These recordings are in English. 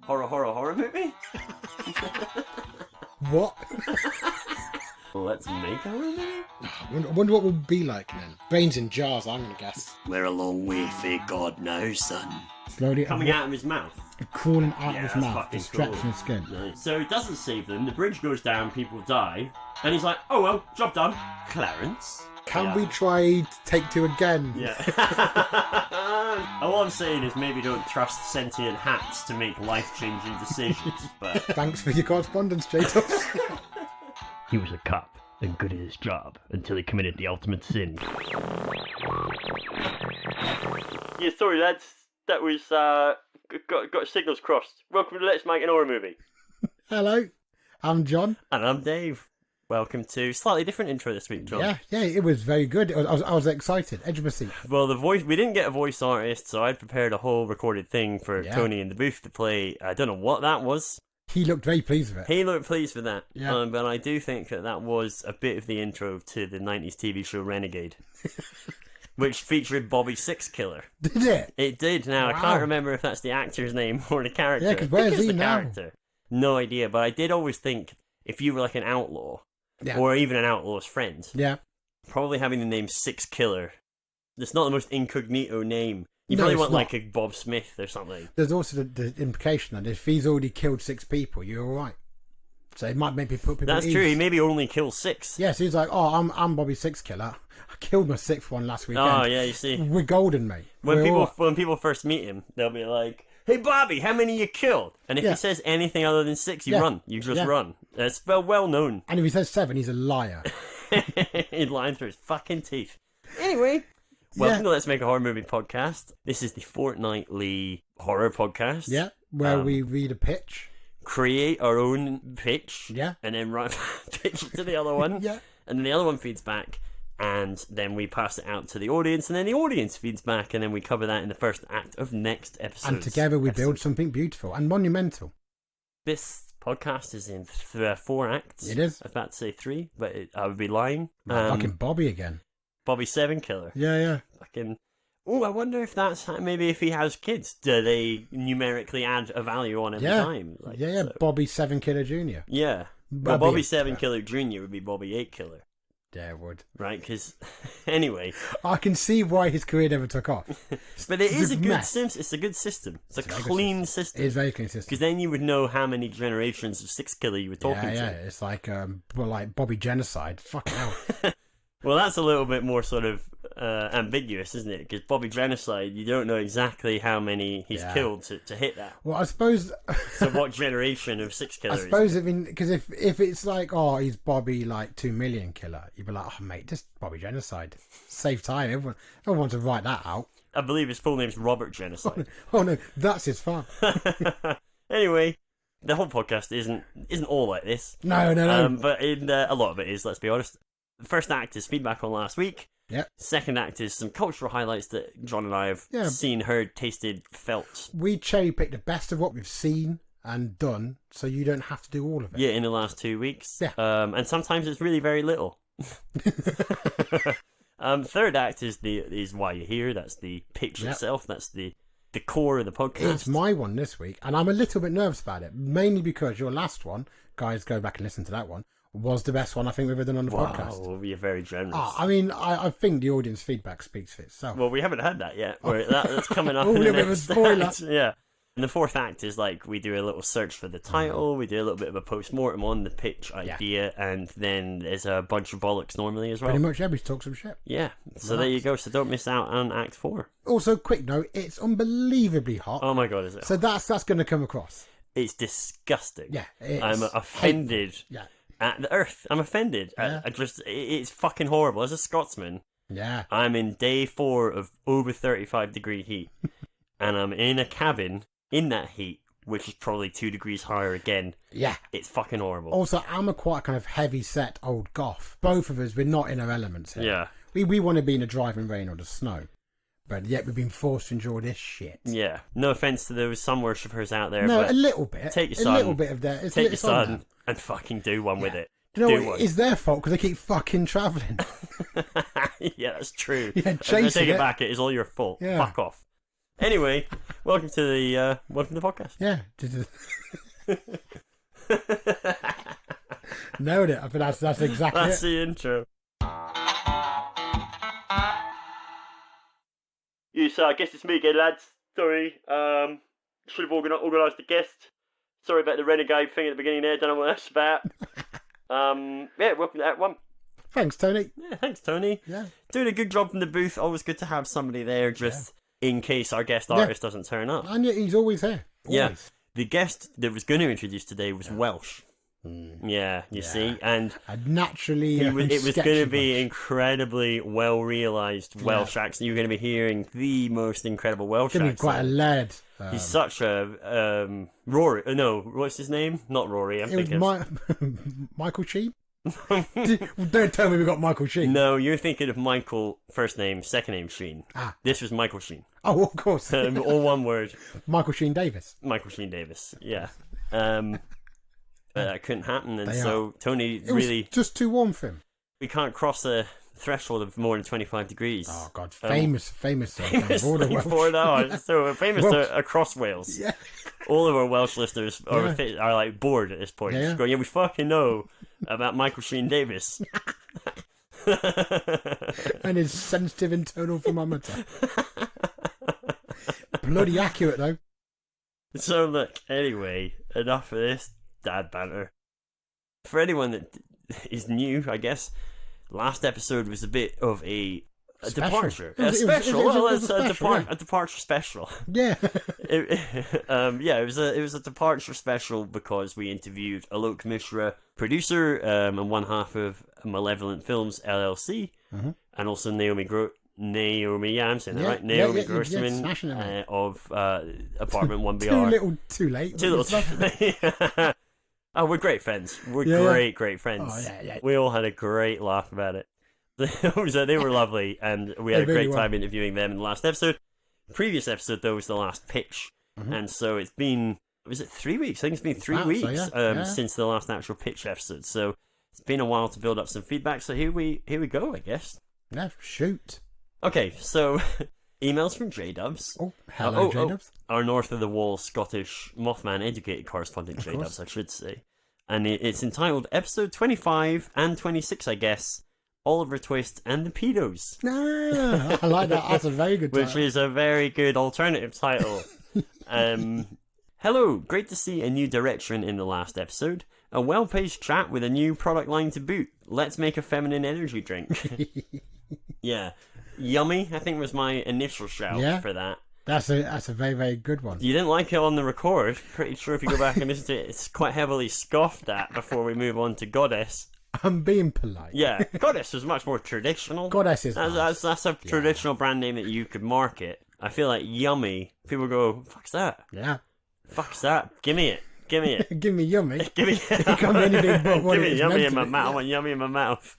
horror movie? What? Let's make a horror movie? I wonder what we'll be like then. Brains in jars, I'm going to guess. We're a long way for God now, son. Slowly Coming out of his mouth. crawling out Yeah, of his that's mouth fucking and stretching cool. his skin. Nice. So he doesn't save them, the bridge goes down, people die, and he's like, oh well, job done. Clarence? Can we try take two again? Yeah. All I'm saying is maybe don't trust sentient hats to make life-changing decisions, but... Thanks for your correspondence, Jatos. He was a cop and good at his job until he committed the ultimate sin. Yeah, sorry lads, that was, got signals crossed. Welcome to Let's Make an Horror Movie. Hello, I'm John. And I'm Dave. Welcome to slightly different intro this week, John. Yeah, it was very good. I was excited, edge of my seat. Well, we didn't get a voice artist, so I'd prepared a whole recorded thing for Tony in the booth to play. I don't know what that was. He looked very pleased with it. He looked pleased with that. Yeah. But I do think that was a bit of the intro to the 90s TV show Renegade, which featured Bobby Sixkiller. Did it? It did. Now, I Wow. can't remember if that's the actor's name or the character. Yeah, 'cause where is he the now? character. No idea, but I did always think if you were like an outlaw, or even an outlaw's friend, probably having the name Sixkiller, it's not the most incognito name. You probably want like a Bob Smith or something. There's also the implication that if he's already killed 6 people, you're all right. So it might maybe put people That's at true. ease. He maybe only kills 6. Yeah, so he's like, oh, I'm Bobby Sixkiller. I killed my 6th one last weekend. Oh yeah, you see, We're golden, mate. when people first meet him, they'll be like, "Hey Bobby, how many you killed?" And if he says anything other than 6, you run. You just run. It's well known. And if he says 7, he's a liar. He'd lying through his fucking teeth. Anyway, welcome to Let's Make a Horror Movie podcast. This is the fortnightly horror podcast. Yeah, where we read a pitch. Create our own pitch. Yeah. And then pitch it to the other one. Yeah. And then the other one feeds back. And then we pass it out to the audience. And then the audience feeds back. And then we cover that in the first act of next episode. And together we build something beautiful and monumental. This podcast is in 4 acts. It is. I was about to say 3, but I would be lying. Fucking Bobby again. Bobby Sevenkiller. Yeah. Fucking. Oh, I wonder if that's maybe if he has kids, do they numerically add a value on every time? Like, so. Bobby 7Killer Jr. Yeah. Well, Bobby 7Killer Jr. would be Bobby 8Killer. Yeah, it would. Right, because anyway, I can see why his career never took off. but it is a good system. It's a good system. It's a clean system. It is a very clean system. Because then you would know how many generations of Sixkiller you were talking to. Yeah, it's like Bobby Genocide. Fucking hell. Well, that's a little bit more sort of ambiguous, isn't it? Because Bobby Genocide, you don't know exactly how many he's killed to hit that. Well, I suppose. So what generation of Sixkiller? I suppose because if it's like, oh, he's Bobby like 2 million killer, you'd be like, oh mate, just Bobby Genocide. Save time. Everyone wants to write that out. I believe his full name's Robert Genocide. Oh no, that's his farm. Anyway, the whole podcast isn't all like this. No. But a lot of it is. Let's be honest. The first act is feedback on last week. Yep. Second act is some cultural highlights that John and I have seen, heard, tasted, felt. We cherry pick the best of what we've seen and done, so you don't have to do all of it. Yeah, in the last 2 weeks. Yeah. And sometimes it's really very little. Third act is why you're here. That's the pitch itself. That's the core of the podcast. It's my one this week, and I'm a little bit nervous about it, mainly because your last one, guys, go back and listen to that one, was the best one I think we've ever done on the podcast. Oh, you're very generous. I mean, I think the audience feedback speaks for itself. Well, we haven't had that yet. That's coming up. Oh, in a the bit of a next spoiler. act. Yeah. And the fourth act is like we do a little search for the title, we do a little bit of a post-mortem on the pitch idea, and then there's a bunch of bollocks normally as well. Pretty much everybody talks some shit. Yeah. So there you go. So don't miss out on Act 4. Also, quick note, it's unbelievably hot. Oh my god, is it? So that's going to come across. It's disgusting. Yeah. I'm offended. Yeah. At the earth. I'm offended. Yeah. It's fucking horrible. As a Scotsman, I'm in day 4 of over 35 degree heat, and I'm in a cabin in that heat, which is probably 2 degrees higher again. Yeah. It's fucking horrible. Also, I'm a quite kind of heavy-set old goth. Both of us, we're not in our elements here. Yeah. We want to be in the driving rain or the snow, but yet we've been forced to endure this shit. Yeah. No offence to those sun worshippers out there, no, but a little bit. Take your son. A little bit of that. Take your son and fucking do one with it. You know what? It's their fault because they keep fucking travelling. Yeah, that's true. Yeah, I take it back. It is all your fault. Yeah. Fuck off. Anyway, welcome to the podcast. Yeah. Nailed it. I think that's exactly That's it. the intro. So I guess it's me again, lads. Sorry. Should have organised the guest. Sorry about the renegade thing at the beginning there. Don't know what that's about. Yeah, welcome to Act 1. Thanks, Tony. Yeah, thanks, Tony. Yeah. Doing a good job from the booth. Always good to have somebody there just in case our guest artist doesn't turn up. And yet he's always here. Always. Yeah. The guest that was going to introduce today was Welsh. Yeah, you see, and naturally, it was going to be incredibly well realised Welsh accent. You're going to be hearing the most incredible Welsh accent. Quite a lad. He's such a Rory. No, what's his name? Not Rory. I'm thinking Michael Sheen. Don't tell me we got Michael Sheen. No, you're thinking of Michael, first name, second name Sheen. This was Michael Sheen. Oh, of course. All one word. Michael Sheen Davis. Michael Sheen Davis. Yeah. But that couldn't happen, and so Tony really just too warm for him. We can't cross the threshold of more than 25 degrees. Oh God, famous across Wales. Yeah. All of our Welsh listeners are like bored at this point. Just going, we fucking know about Michael Sheen Davis. And his sensitive internal thermometer. Bloody accurate though. So look, anyway, enough of this dad banter. For anyone that is new, I guess, last episode was a bit of a departure. A departure special. Yeah. It was a departure special because we interviewed Alok Mishra, producer and one half of Malevolent Films LLC, and also Naomi, I'm saying that right? Naomi Grossman of Apartment 1BR. Too late. Too little too late. Oh, we're great friends. We're great friends. Oh, yeah. We all had a great laugh about it. They were lovely, and we had a great time interviewing them in the last episode. The previous episode, though, was the last pitch, and so it's been, was it 3 weeks? I think it's been 3 weeks since the last actual pitch episode, so it's been a while to build up some feedback, so here we go, I guess. Yeah, shoot. Okay, so emails from J-Dubs. Oh, hello, J-Dubs. Our north-of-the-wall Scottish Mothman-educated correspondent, J-Dubs, I should say. And it's entitled Episode 25 and 26, I guess, Oliver Twist and the Pedos. I like that. That's a very good title. Which is a very good alternative title. Hello, great to see a new direction in the last episode. A well-paced chat with a new product line to boot. Let's make a feminine energy drink. Yeah. Yummy, I think, was my initial shout for that. That's a very, very good one. You didn't like it on the record. Pretty sure if you go back and listen to it, it's quite heavily scoffed at before we move on to Goddess. I'm being polite. Yeah, Goddess was much more traditional. Goddess is that's a traditional brand name that you could market. I feel like Yummy, people go, fuck's that? Yeah. Fuck's that? Give me it. Give me it. Give me Yummy. Give me it. Can't be anything but what Give me Yummy in my mouth. Yeah. I want Yummy in my mouth.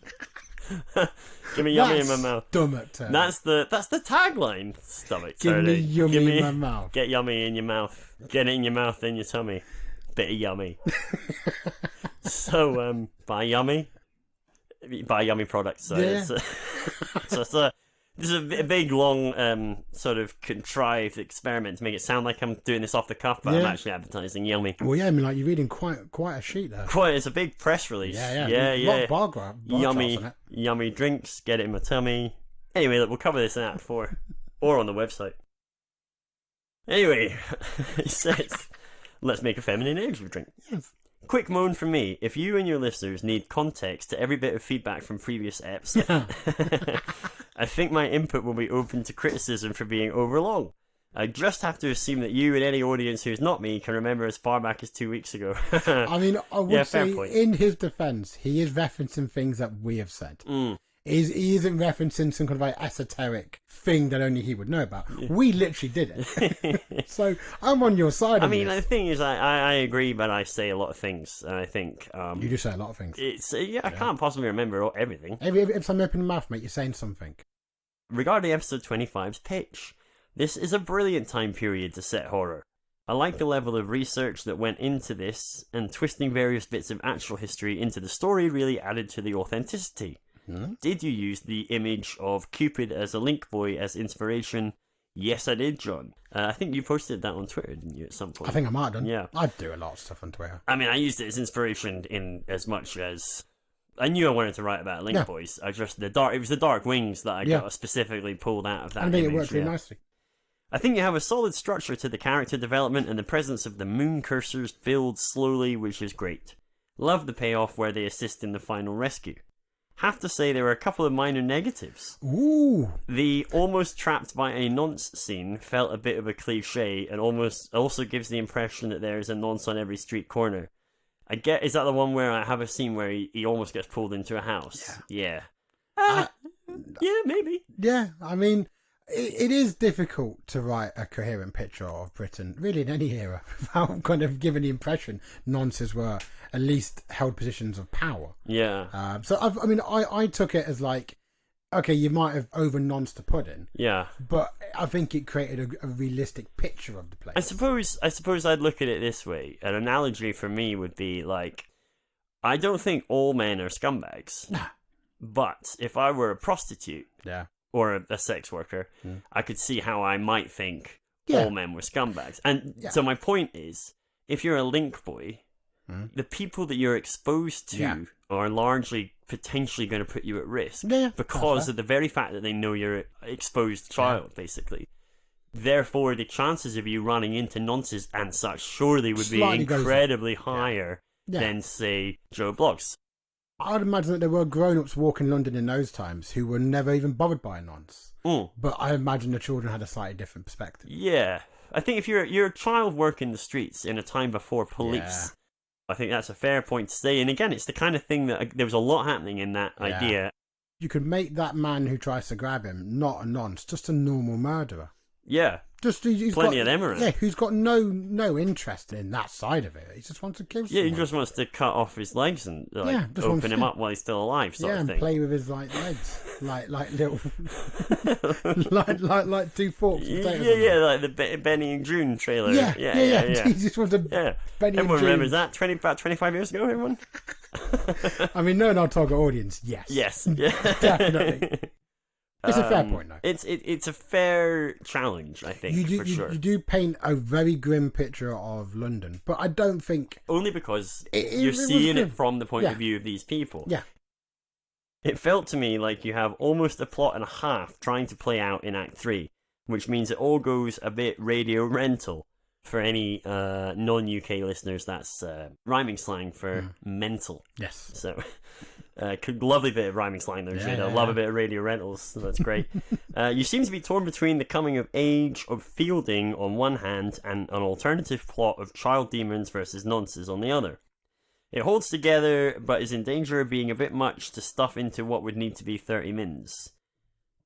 Give me Yummy in my mouth. Stomach turn. That's the tagline. Stomach Give turning. me Yummy in my mouth. Get Yummy in your mouth. Get it in your mouth, in your tummy. Bit of Yummy. So, buy Yummy. Buy Yummy products. So this is a big, long, sort of contrived experiment to make it sound like I'm doing this off the cuff, but I'm actually advertising Yummy. Well, yeah, I mean, like you're reading quite a sheet there. It's a big press release. Yeah. Bar Yummy drinks. Get it in my tummy. Anyway, look, we'll cover this in Act 4 or on the website. Anyway, it says, let's make a feminine energy drink. Yes. Quick moan from me. If you and your listeners need context to every bit of feedback from previous eps, I think my input will be open to criticism for being overlong. I just have to assume that you and any audience who's not me can remember as far back as 2 weeks ago. I mean, I would say, point. In his defence, he is referencing things that we have said. He isn't referencing some kind of like esoteric thing that only he would know about. We literally did it. So I'm on your side. I mean, the thing is, I agree, but I say a lot of things, and I think you do say a lot of things. I can't possibly remember everything. Every time you open your mouth, mate, you're saying something. Regarding episode 25's pitch, this is a brilliant time period to set horror. I like the level of research that went into this, and twisting various bits of actual history into the story really added to the authenticity. Did you use the image of Cupid as a link boy as inspiration? Yes, I did, John. I think you posted that on Twitter, didn't you, at some point? I think I might have done. Yeah. I do a lot of stuff on Twitter. I mean, I used it as inspiration in as much as... I knew I wanted to write about Link Boys. It was the Dark Wings that I got specifically pulled out of that I think it worked really nicely. I think you have a solid structure to the character development, and the presence of the moon cursors builds slowly, which is great. Love the payoff where they assist in the final rescue. Have to say there were a couple of minor negatives. Ooh. The almost trapped by a nonce scene felt a bit of a cliche, and also gives the impression that there is a nonce on every street corner. Is that the one where I have a scene where he almost gets pulled into a house? Yeah. Yeah, maybe. Yeah, I mean, it is difficult to write a coherent picture of Britain, really in any era, without kind of giving the impression nonces were at least held positions of power. Yeah. So, I took it as like, okay, you might have over-nonced the pudding. Yeah. But I think it created a realistic picture of the place. I suppose I'd look at it this way. An analogy for me would be like, I don't think all men are scumbags. Nah. But if I were a prostitute or a sex worker, I could see how I might think all men were scumbags. And so my point is, if you're a link boy, the people that you're exposed to are largely potentially going to put you at risk because of the very fact that they know you're an exposed child, basically. Therefore, the chances of you running into nonces and such surely would be incredibly higher than, say, Joe Bloggs. I'd imagine that there were grown-ups walking London in those times who were never even bothered by a nonce. But I imagine the children had a slightly different perspective. Yeah. I think if you're a child working the streets in a time before police... I think that's a fair point to say. And again, it's the kind of thing that there was a lot happening in that idea. You could make that man who tries to grab him not a nonce, just a normal murderer. Yeah. He's plenty of them around. Yeah, who's got no interest in that side of it. He just wants to kill someone. Yeah, he just wants to cut off his legs and open him up while he's still alive, sort of thing. And play with his legs, like little, like two forks. Yeah, like the Benny and June trailer. Yeah. He just wants to. Benny everyone and June. remembers that about 25 years ago. Everyone. I mean, knowing our target audience, yes, definitely. It's a fair point, though. It's a fair challenge, I think, for sure. You do paint a very grim picture of London, but I don't think... Only because you're seeing it from the point of view of these people. Yeah. It felt to me like you have almost a plot and a half trying to play out in Act 3, which means it all goes a bit radio rental. For any non-UK listeners, that's rhyming slang for mental. Yes. So... lovely bit of rhyming slang there, Jade. I love a bit of radio rentals, so that's great. You seem to be torn between the coming of age of Fielding on one hand and an alternative plot of child demons versus nonces on the other. It holds together, but is in danger of being a bit much to stuff into what would need to be 30 mins.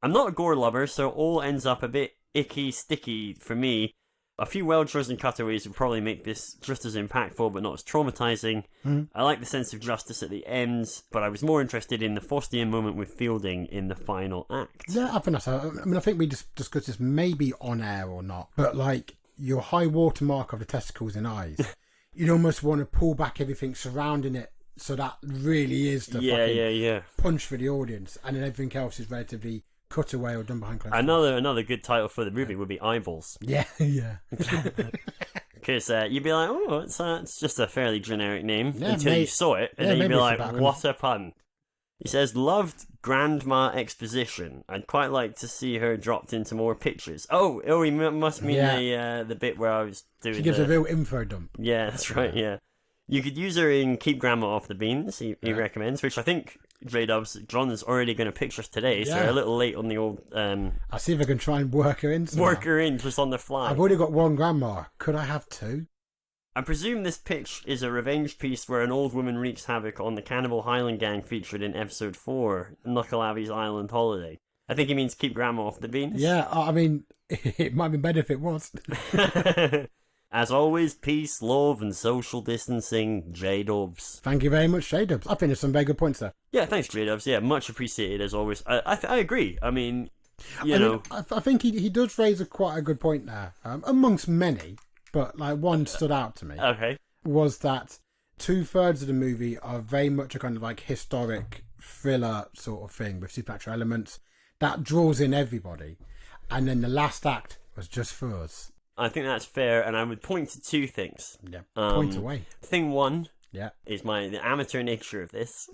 I'm not a gore lover, so it all ends up a bit icky, sticky for me. A few well-chosen cutaways would probably make this just as impactful, but not as traumatizing. I like the sense of justice at the end, but I was more interested in the Faustian moment with Fielding in the final act. Yeah, I think that's... I think we discussed this maybe on air or not, but like your high watermark of the testicles and eyes, you'd almost want to pull back everything surrounding it, so that really is the fucking punch for the audience, and then everything else is relatively... cut away or done behind closed doors. Another good title for the movie would be Eyeballs. Yeah. Because you'd be like, oh, it's just a fairly generic name until you saw it, and then you'd be like, what a pun. He says, loved Grandma Exposition. I'd quite like to see her dropped into more pictures. Oh, he must mean the bit where I was doing. She gives a real info dump. Yeah, that's right. Yeah, you could use her in Keep Grandma Off the Beans. He recommends, which I think. J-Dubs, John is already going to picture us today, so we're a little late on the old... I'll see if I can try and work her in somehow. Work her in just on the fly. I've already got one grandma. Could I have two? I presume this pitch is a revenge piece where an old woman wreaks havoc on the cannibal Highland gang featured in episode 4, Knuckle Abbey's Island Holiday. I think he means Keep Grandma Off the Beans. Yeah, I mean, it might be better if it was. As always, peace, love, and social distancing, J-Dubs. Thank you very much, J-Dubs. I think there's some very good points there. Yeah, thanks, J-Dubs. Yeah, much appreciated, as always. I agree. I mean, I think he does raise quite a good point there, amongst many, but like one stood out to me. Okay. Was that 2/3 of the movie are very much a kind of like historic thriller sort of thing with supernatural elements that draws in everybody. And then the last act was just for us. I think that's fair, and I would point to 2 things. Yeah, point away. Thing 1 is the amateur nature of this.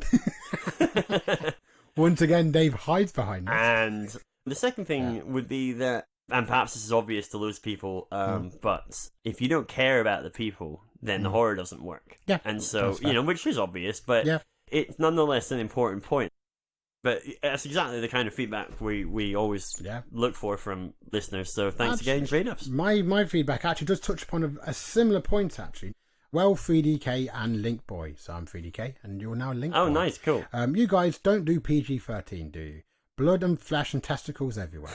Once again, Dave hides behind this. And the second thing would be that, and perhaps this is obvious to loads of people, but if you don't care about the people, then the horror doesn't work. Yeah, and so, which is obvious, but it's nonetheless an important point. But that's exactly the kind of feedback we always look for from listeners. So thanks again, J-Dubs. My feedback actually does touch upon a similar point, actually. Well, 3DK and Link Boy. So I'm 3DK, and you're now Link Boy. Oh, nice, cool. You guys don't do PG-13, do you? Blood and flesh and testicles everywhere.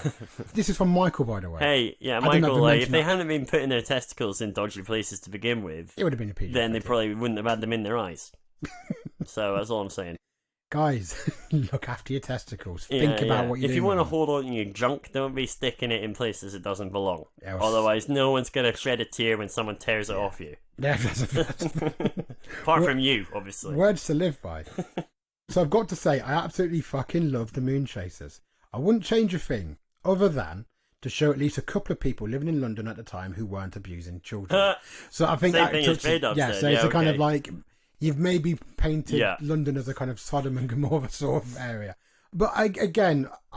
This is from Michael, by the way. Hey, yeah, Michael, if they hadn't been putting their testicles in dodgy places to begin with, it would have been a PG-13. Then they probably wouldn't have had them in their eyes. So that's all I'm saying. Guys, look after your testicles. Think about what you're doing. If you want to hold on to your junk, don't be sticking it in places it doesn't belong. Otherwise, no one's going to shed a tear when someone tears it off you. Yeah, Apart from you, obviously. Words to live by. So I've got to say, I absolutely fucking love the Moon Chasers. I wouldn't change a thing, other than to show at least a couple of people living in London at the time who weren't abusing children. So I think that touches... it's a kind of like... You've maybe painted London as a kind of Sodom and Gomorrah sort of area. But I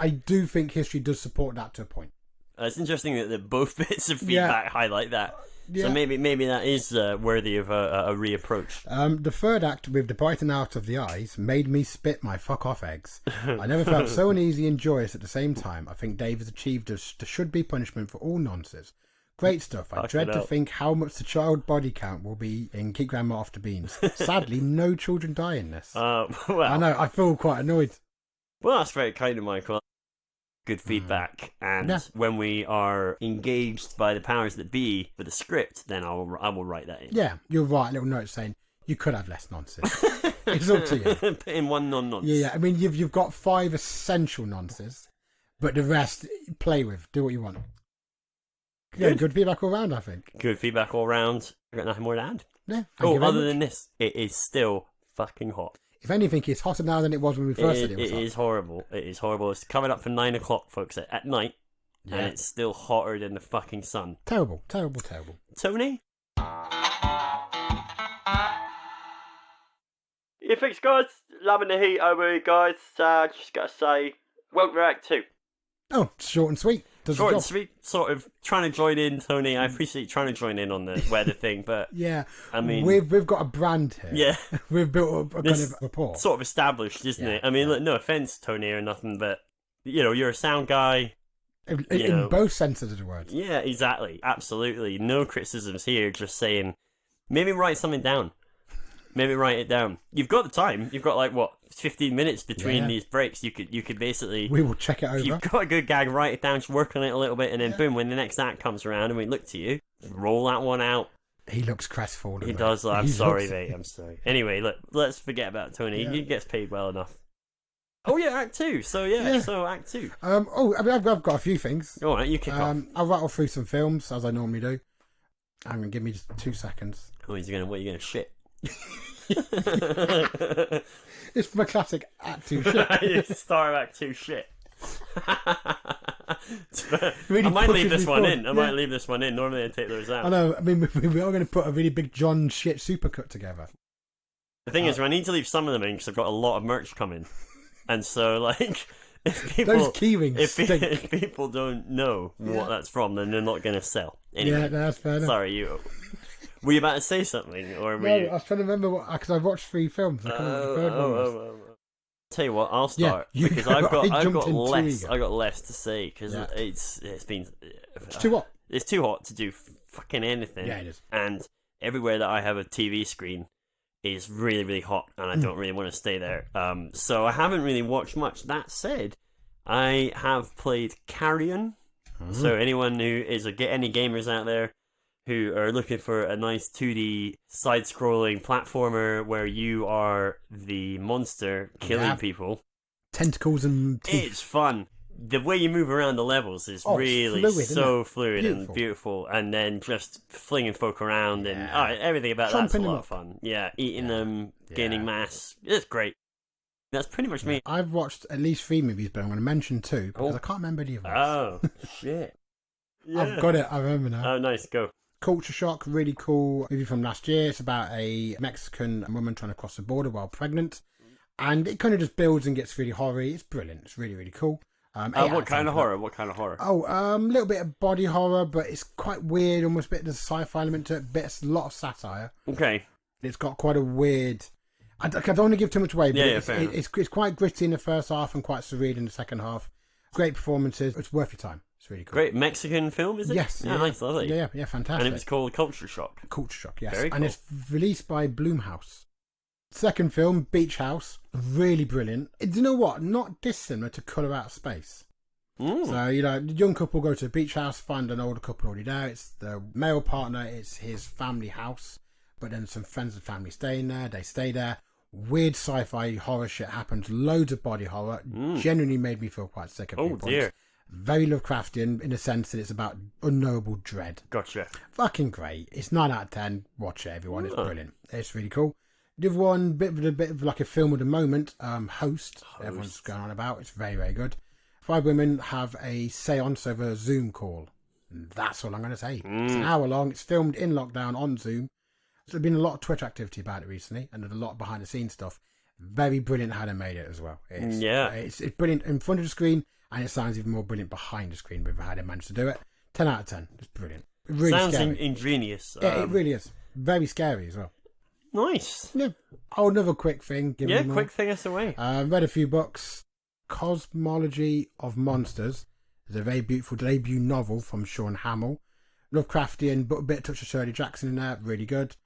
do think history does support that to a point. It's interesting that both bits of feedback highlight that. Yeah. So maybe that is worthy of a reapproach. The third act with the biting out of the eyes made me spit my fuck off eggs. I never felt so uneasy and joyous at the same time. I think Dave has achieved the should-be punishment for all nonsense. Great stuff. I dread to think how much the child body count will be in Keep Grandma Off the Beans. Sadly, no children die in this. Well, I know, I feel quite annoyed. Well, that's very kind of Michael. Good feedback. And when we are engaged by the powers that be with the script, then I will write that in. Yeah, you're right. A little note saying you could have less nonsense. It's up to you. Put in one non-nonsense. Yeah, I mean, you've got 5 essential nonsense, but the rest, play with. Do what you want. Yeah, good feedback all round, I think. Good feedback all round. I've got nothing more to add. Yeah. Other than this, it is still fucking hot. If anything, it's hotter now than it was when we first said it was hot. It is horrible. It is horrible. It's coming up for 9 o'clock, folks, at night, and it's still hotter than the fucking sun. Terrible, terrible, terrible. Tony? Yeah, thanks, guys. Loving the heat over here, guys. Just gotta say, welcome to Act 2. Oh, short and sweet. Short and sweet, sort of trying to join in, Tony. I appreciate you trying to join in on the weather thing, but I mean, we've got a brand here. Yeah, we've built a kind of rapport, sort of established, isn't it? I mean, look, no offense, Tony, or nothing, but you're a sound guy. In both senses of the word. Yeah, exactly, absolutely. No criticisms here. Just saying, maybe write something down. Maybe write it down. You've got the time. You've got 15 minutes between these breaks. You could basically. We will check it over. If you've got a good gag, write it down, just work on it a little bit, and then boom, when the next act comes around and we look to you, roll that one out. He looks crestfallen. He does. I'm sorry, mate. I'm sorry. Anyway, look, let's forget about Tony. He gets paid well enough. Oh yeah, Act 2. So Act 2. I've got a few things. All right, you kick off. I'll rattle through some films as I normally do. Hang on, give me just 2 seconds. Oh, what are you gonna shit? It's my classic Act 2 shit. Start of Act 2 shit. Really I might leave this one in. I might leave this one in. Normally I take those out. I know. I mean, we are going to put a really big John shit supercut together. The thing is, I need to leave some of them in because I've got a lot of merch coming, and so if people, those keyrings if people don't know what that's from, then they're not going to sell. Anyway, yeah, that's fair enough. Sorry, you. Were you about to say something, or were you? I was trying to remember because I watched 3 films. I can't remember the third one was. Tell you what, I'll start because I've got less to say because it's been it's too hot. It's too hot to do fucking anything. Yeah, it is. And everywhere that I have a TV screen is really, really hot, and I don't really want to stay there. So I haven't really watched much. That said, I have played Carrion. So anyone who is any gamers out there who are looking for a nice 2D side-scrolling platformer where you are the monster killing people. Tentacles and teeth. It's fun. The way you move around the levels is really fluid and beautiful. And then just flinging folk around and everything about that's a lot of fun. Yeah, eating them, gaining mass. It's great. That's pretty much me. I've watched at least 3 movies, but I'm going to mention 2 because I can't remember any of them. Oh, shit. Yeah. I've got it. I remember now. Oh, nice. Go. Culture Shock, really cool movie from last year. It's about a Mexican woman trying to cross the border while pregnant. And it kind of just builds and gets really horror-y. It's brilliant. It's really, really cool. What kind of horror? What kind of horror? Oh, a little bit of body horror, but it's quite weird. Almost a bit of the sci-fi element to it. A lot of satire. Okay. It's got quite a weird... I don't want to give too much away, but it's quite gritty in the first half and quite surreal in the second half. Great performances. It's worth your time. It's really cool. Great Mexican film, is it? Yes. Yeah, nice, lovely. Yeah, fantastic. And it was called Culture Shock. Culture Shock, yes. Very cool. And it's released by Blumhouse. Second film, Beach House. Really brilliant. Do you know what? Not dissimilar to Colour Out of Space. So, the young couple go to a beach house, find an older couple already there. It's the male partner, it's his family house. But then some friends and family staying there. They stay there. Weird sci-fi horror shit happens. Loads of body horror. Genuinely made me feel quite sick at a few points. Dear. Very Lovecraftian in the sense that it's about unknowable dread. Gotcha. Fucking great. It's 9 out of 10. Watch it, everyone. It's brilliant. It's really cool. The other one, bit of like a film of the moment, Host. Everyone's going on about. It's very, very good. 5 women have a seance over a Zoom call. And that's all I'm going to say. It's an hour long. It's filmed in lockdown on Zoom. So there's been a lot of Twitch activity about it recently, and there's a lot of behind the scenes stuff. Very brilliant how they made it as well. It's brilliant in front of the screen, and it sounds even more brilliant behind the screen with how they managed to do it. 10 out of 10. It's brilliant. Really sounds scary. Ingenious. Yeah, it really is. Very scary as well. Nice. Yeah. Oh, another quick thing. Quick thing us away. Read a few books. Cosmology of Monsters is a very beautiful debut novel from Sean Hamill. Lovecraftian, but a bit of touch of Shirley Jackson in there. Really good.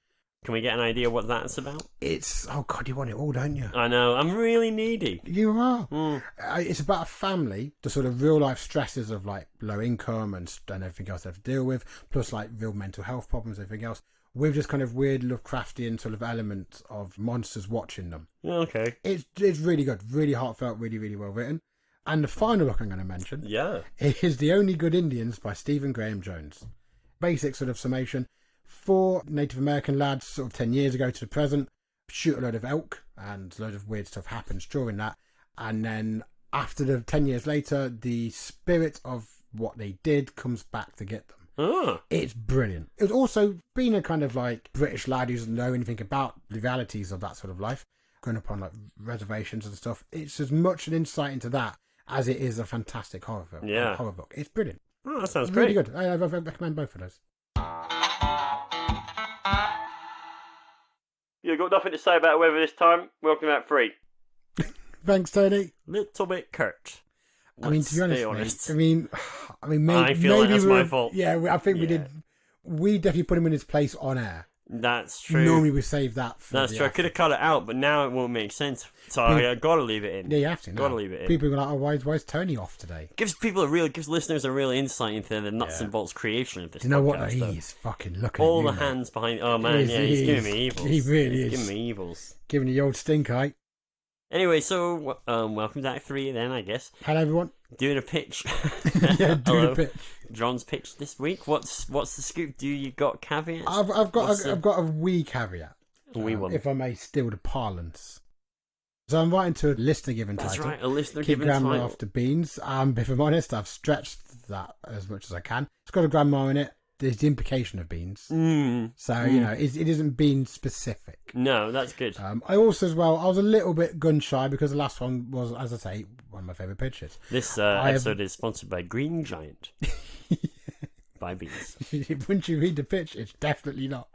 Can we get an idea what that's about? It's... Oh, God, you want it all, don't you? I know. I'm really needy. You are. It's about a family, the sort of real-life stresses of, like, low income and everything else they have to deal with, plus, like, real mental health problems and everything else, with this kind of weird Lovecraftian sort of element of monsters watching them. Okay. It's really good. Really heartfelt, really, really well written. And the final book I'm going to mention is The Only Good Indians by Stephen Graham Jones. Basic sort of summation. 4 Native American lads, sort of 10 years ago to the present, shoot a load of elk, and a load of weird stuff happens during that. And then after 10 years later, the spirit of what they did comes back to get them. It's brilliant. It was also being a kind of like British lad who doesn't know anything about the realities of that sort of life, growing up on like reservations and stuff. It's as much an insight into that as it is a fantastic horror film. Horror book. It's brilliant. Oh, that sounds great. Really good. I recommend both of those. You've got nothing to say about weather this time. Welcome out 3. Thanks, Tony. Little bit curt. I mean, to be honest, mate, I feel like that's my fault. Yeah, I think we did. We definitely put him in his place on air. That's true. Normally we save that for That's true. I could have cut it out, but now it won't make sense. So I gotta leave it in. Yeah, you have to. Gotta leave it in. People are like, oh, why is Tony off today? Gives listeners a real insight into the nuts and bolts creation of this. You know podcast, what? He's fucking looking all at you, the hands behind. Oh man, he's giving me evils. He really is giving me evils. Giving you the old stink eye. Anyway, so welcome to Act 3 then, I guess. Hello, everyone. Doing a pitch. Doing a pitch. John's pitch this week. What's the scoop? Do you got caveats? I've got a wee caveat. A wee one. If I may steal the parlance. So I'm writing to a listener given title. That's right, a listener Keep given title. Keep Grandma After Beans. If I'm honest, I've stretched that as much as I can. It's got a grandma in it. There's the implication of beans. So, it isn't bean specific. No, that's good. I also, as well, I was a little bit gun shy because the last one was, as I say, one of my favourite pitches. This episode is sponsored by Green Giant. By beans. Once you read the pitch, it's definitely not.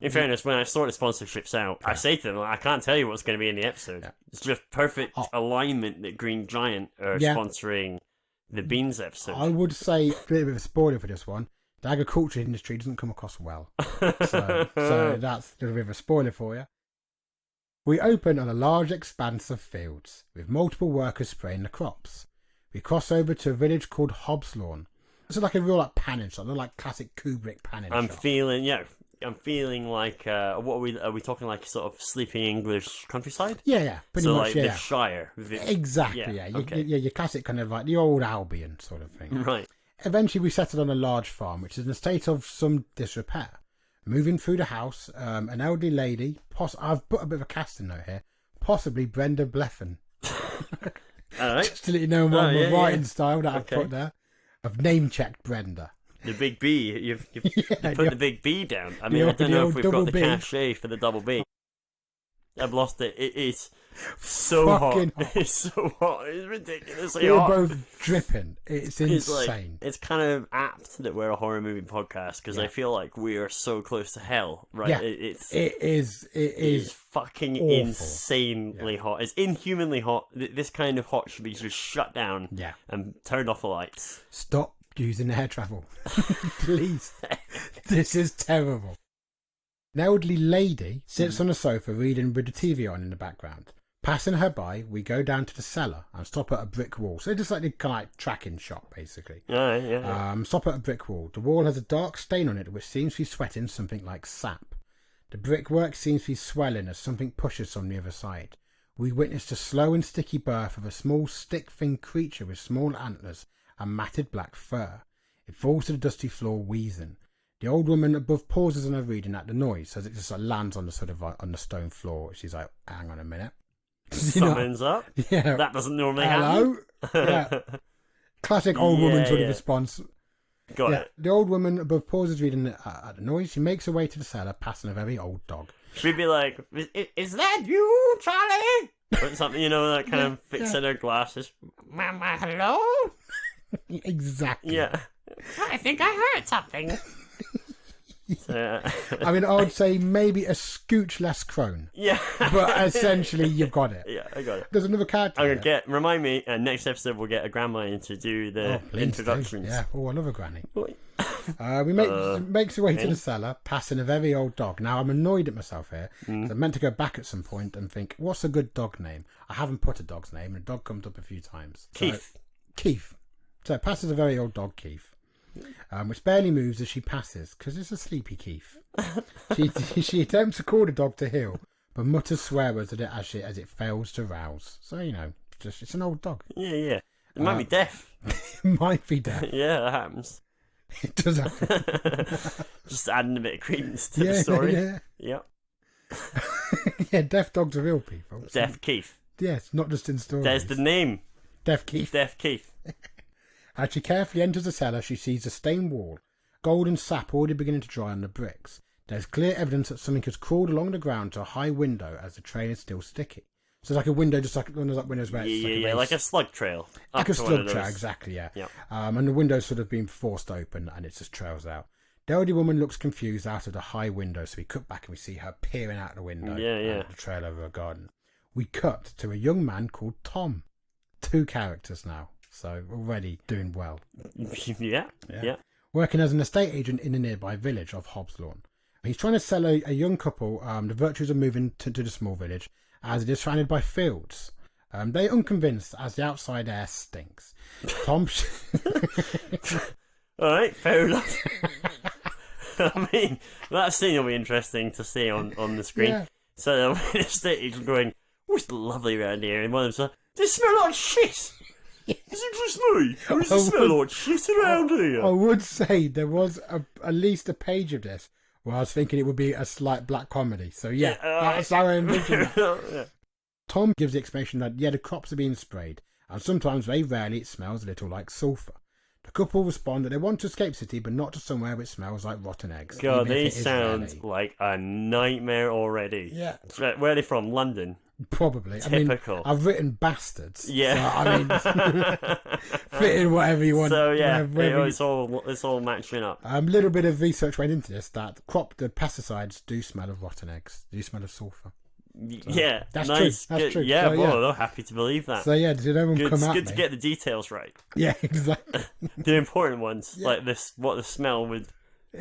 In fairness, when I sort the sponsorships out, I say to them, I can't tell you what's going to be in the episode. Yeah. It's just perfect alignment that Green Giant are sponsoring the beans episode. I would say, a bit of a spoiler for this one, the agriculture industry doesn't come across well. So that's a little bit of a spoiler for you. We open on a large expanse of fields, with multiple workers spraying the crops. We cross over to a village called Hobbslawn. It's like a real like panning shot, like classic Kubrick panning shot. I'm feeling like, what are we talking like sort of sleeping English countryside? Yeah, pretty much, like the Shire. Exactly, your classic kind of like the old Albion sort of thing. Right. Eventually we settled on a large farm, which is in a state of some disrepair. Moving through the house, an elderly lady, I've put a bit of a casting note here, possibly Brenda Bleffen. All right. Just to let you know my writing style that I've put there. I've name-checked Brenda. The big B. You've put the big B down. I mean, I don't know if we've got the cachet for the double B. I've lost it. It is so hot. It's so hot. It's ridiculously hot. We're both dripping. It's insane. It's kind of apt that we're a horror movie podcast because I feel like we are so close to hell, right? Yeah. It is fucking awful. insanely hot. It's inhumanly hot. This kind of hot should be just shut down and turned off the lights. Stop using air travel. Please. This is terrible. An elderly lady sits on a sofa reading with the TV on in the background. Passing her by, we go down to the cellar and stop at a brick wall. So just like the kind of like tracking shot, basically. Stop at a brick wall. The wall has a dark stain on it which seems to be sweating something like sap. The brickwork seems to be swelling as something pushes on the other side. We witness the slow and sticky birth of a small stick-thin creature with small antlers and matted black fur. It falls to the dusty floor wheezing. The old woman above pauses on her reading at the noise as it just like lands on the sort of on the stone floor. She's like, hang on a minute. Something's up. Yeah. That doesn't normally happen. Yeah. Classic old woman sort of response. Got it. The old woman above pauses reading at the noise. She makes her way to the cellar, passing a very old dog. She'd be like, is that you, Charlie? Or something, that kind of fixing her glasses. Mama, hello? Exactly. Yeah. I think I heard something. I mean, I would say maybe a scooch less crone. Yeah. But essentially, you've got it. Yeah, I got it. There's another character. I'm gonna remind me, next episode we'll get a grandma in to do the introductions. Do. Yeah. Oh, I love a granny. Makes her way to the cellar, passing a very old dog. Now, I'm annoyed at myself here. I meant to go back at some point and think, what's a good dog name? I haven't put a dog's name, and a dog comes up a few times. Keith. So it passes a very old dog, Keith. Which barely moves as she passes, because it's a sleepy Keith. She attempts to call the dog to heel, but mutters swear words at it as it fails to rouse. So, it's an old dog. Yeah. It might be deaf. It might be deaf. Yeah, that happens. It does happen. Just adding a bit of credence to the story. Yeah. Yeah, deaf dogs are real people. Deaf Keith. Yes, not just in stories. There's the name. Deaf Keith. Deaf Keith. As she carefully enters the cellar, she sees a stained wall, golden sap already beginning to dry on the bricks. There's clear evidence that something has crawled along the ground to a high window as the trail is still sticky. So it's like a window, just like one of those windows where it's like a slug trail. Like a slug trail, exactly, yeah. And the window's sort of been forced open and it just trails out. The elderly woman looks confused out of the high window, so we cut back and we see her peering out the window. The trail over her garden. We cut to a young man called Tom. 2 characters now. So already doing well. Yeah. Working as an estate agent in the nearby village of Hobbslawn. He's trying to sell a young couple the virtues of moving to the small village as it is surrounded by fields. They're unconvinced as the outside air stinks. Tom... Alright, fair enough. I mean, that scene will be interesting to see on the screen. Yeah. So the estate agent going, oh, it's lovely around here. And one of them says, does it smell like shit? Is it just me? Or does it smell like shit around here? I would say there was at least a page of this where I was thinking it would be a slight black comedy. So that's how I envisioned it. Tom gives the explanation that, the crops are being sprayed, and sometimes, very rarely, it smells a little like sulphur. The couple respond that they want to escape city, but not to somewhere which smells like rotten eggs. God, they sound like a nightmare already. Yeah. Where are they from? London? Probably. Typical. I mean, I've written bastards. Yeah. So, I mean, fit in whatever you want. So, it's all matching up. A little bit of research went into this, that the pesticides do smell of rotten eggs. Do smell of sulphur. So, that's nice. True. That's true. Yeah, so, they're happy to believe that. So, did everyone come out? It's good to get the details right. Yeah, exactly. The important ones, like this, what the smell would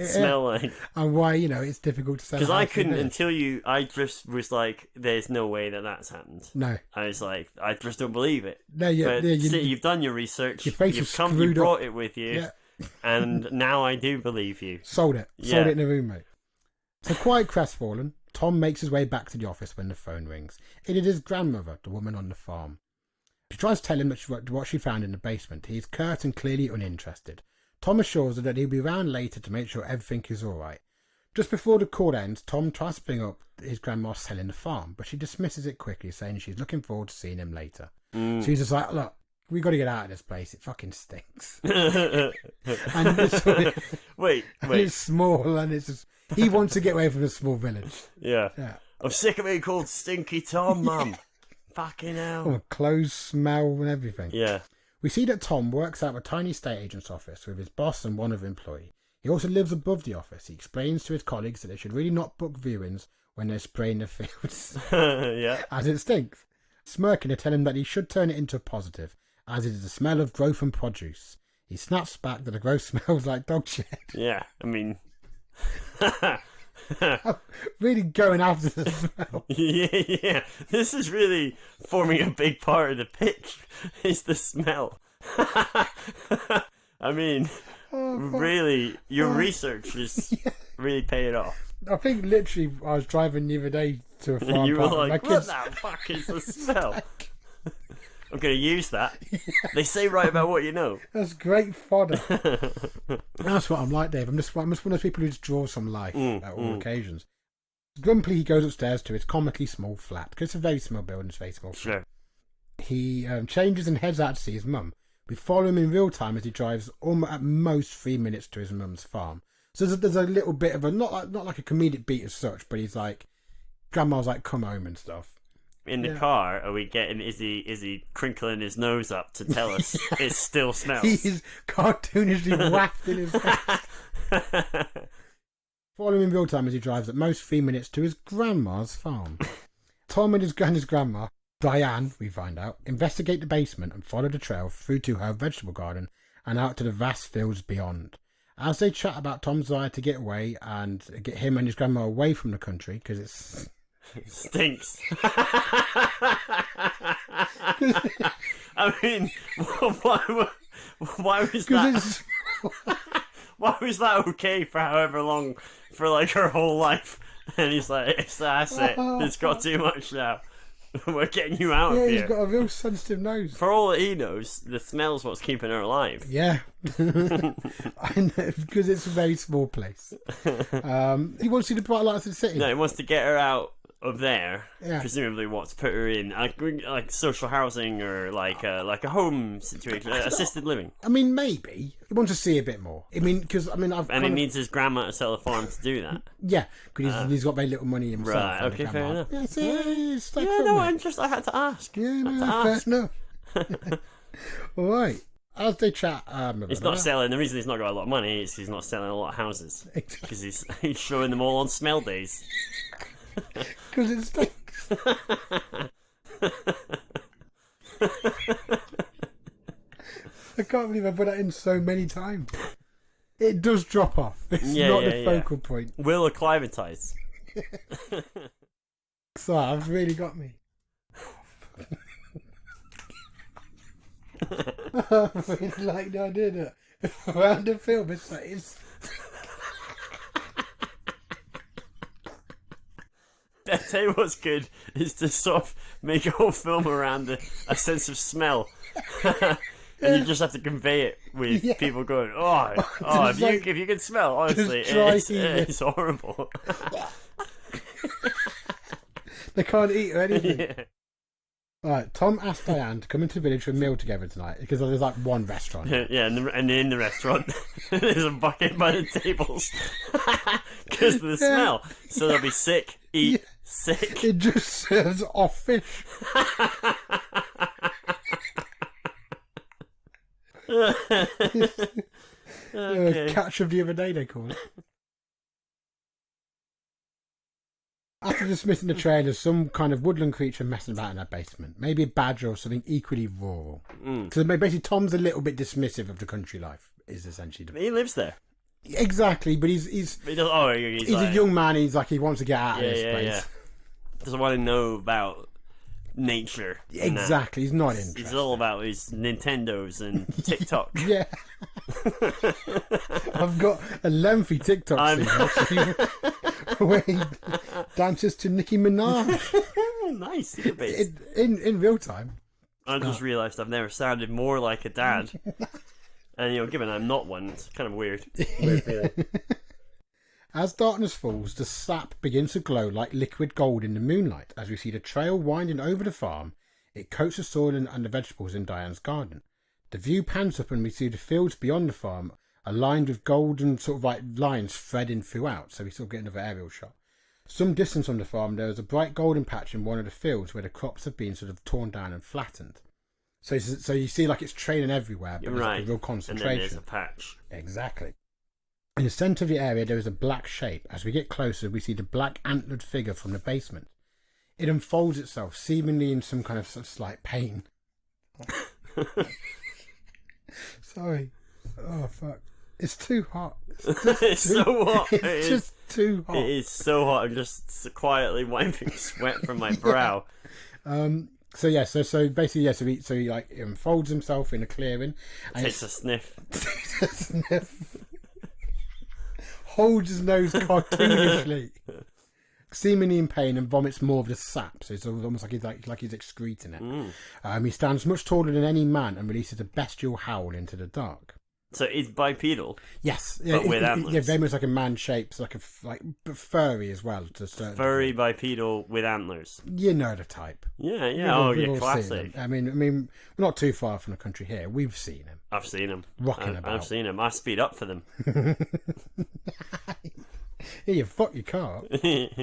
smell like. And why, it's difficult to say. Because I couldn't I just was like, there's no way that's happened. No. I was like, I just don't believe it. No, you've done your research. You brought it with you. Yeah. And now I do believe you. Sold it in the room, mate. So quite crestfallen, Tom makes his way back to the office when the phone rings. It is his grandmother, the woman on the farm. She tries to tell him what she found in the basement. He is curt and clearly uninterested. Tom assures her that he'll be round later to make sure everything is all right. Just before the call ends, Tom tries to bring up his grandma selling the farm, but she dismisses it quickly, saying she's looking forward to seeing him later. So he's just like, look, we got to get out of this place. It fucking stinks. And wait. It's small, and it's just, he wants to get away from a small village. Yeah. I'm sick of being called Stinky Tom, Mum. Fucking hell. Oh, clothes smell and everything. Yeah. We see that Tom works out of a tiny estate agent's office with his boss and one other employee. He also lives above the office. He explains to his colleagues that they should really not book viewings when they're spraying the fields. Yeah. As it stinks. Smirking, they tell him that he should turn it into a positive, as it is the smell of growth and produce. He snaps back that the growth smells like dog shit. Yeah, I mean... Really going after the smell. Yeah. This is really forming a big part of the pitch, is the smell. I mean... really, your research is really paying off. I think literally I was driving the other day to a farm. You were like, what the fuck is the smell? I'm going to use that. Yeah. They say right about what you know. That's great fodder. That's what I'm like, Dave. I'm just one of those people who just draws some life at all occasions. Grumpily, he goes upstairs to his comically small flat, because it's a very small building, it's very small. Sure. He changes and heads out to see his mum. We follow him in real time as he drives at most 3 minutes to his mum's farm. So there's a little bit of a not like a comedic beat as such, but he's like, grandma's like, come home and stuff. In the car, are we getting? Is he crinkling his nose up to tell us it still smells? He's cartoonishly wafting his face. Follow him in real time as he drives at most 3 minutes to his grandma's farm. Tom and his grandma, Diane, we find out, investigate the basement and follow the trail through to her vegetable garden and out to the vast fields beyond. As they chat about Tom's desire to get away and get him and his grandma away from the country, because it stinks. I mean, why was that? Why was that okay for however long, for like her whole life? And he's like, that's it. It's got too much now. We're getting you out of here. Yeah, he's got a real sensitive nose. For all that he knows, the smell's what's keeping her alive. Yeah. I know, because it's a very small place. He wants you to bright lights of the city. No, he wants to get her out of there. Yeah. Presumably, what, to put her in like social housing or like a home situation, assisted living. I mean, maybe he wants to see a bit more. I mean, because he needs his grandma to sell a farm to do that. Yeah, because he's got very little money himself. Right. Okay. Fair enough. I had to ask. Yeah, no, fair enough. All right. As they chat, he's not selling. The reason he's not got a lot of money is he's not selling a lot of houses because he's showing them all on smell days. Because it stinks. I can't believe I put that in so many times. It does drop off. It's not the focal point. Will acclimatise. So I've really got me. I really like the idea that around the film it's I tell you what's good is to sort of make a whole film around a sense of smell. And you just have to convey it with people going, if you can smell, honestly, it's horrible. They can't eat or anything. Yeah. Right, Tom asked Diane to come into the village for a meal together tonight because there's like one restaurant. Yeah, and in the restaurant there's a bucket by the tables because of the smell. So they'll be sick, sick. It just serves off fish. Okay. Catch of the other day, they call it. After dismissing the trail, there's some kind of woodland creature messing about in that basement. Maybe a badger or something equally rural. So basically, Tom's a little bit dismissive of the country life, is essentially. He lives there. Exactly, but he's like, a young man. He's like, he wants to get out of this place. Yeah. Doesn't want to know about nature. Exactly, he's not interested. He's all about his Nintendos and TikTok. Yeah. I've got a lengthy TikTok scene where he dances to Nicki Minaj. Nice. In real time. I just realised I've never sounded more like a dad. And given I'm not one, it's kind of weird. Weird feeling. As darkness falls, the sap begins to glow like liquid gold in the moonlight. As we see the trail winding over the farm, it coats the soil and the vegetables in Diane's garden. The view pans up and we see the fields beyond the farm are lined with golden sort of like lines threading throughout, so we sort of get another aerial shot. Some distance from the farm, there is a bright golden patch in one of the fields where the crops have been sort of torn down and flattened. So you see like it's trailing everywhere, but there's like a real concentration. And then there's a patch. Exactly. In the centre of the area, there is a black shape. As we get closer, we see the black antlered figure from the basement. It unfolds itself, seemingly in some kind of slight pain. Sorry. Oh, fuck. It's too hot. It's so hot. It's just too hot. It is so hot. I'm just quietly wiping sweat from my brow. So basically, so he like unfolds himself in a clearing. And Takes a sniff. Holds his nose cartoonishly, seemingly in pain, and vomits more of the sap. So it's almost like he's excreting it. He stands much taller than any man and releases a bestial howl into the dark. So it's bipedal. Yes, but with antlers. Yeah, very much like a man shaped, but furry as well. Furry bipedal with antlers. You know the type. Yeah. We've Classic. I mean, we're not too far from the country here. We've seen him. I've seen him. Rocking about. I've seen him. I speed up for them. Yeah, you fuck your car. You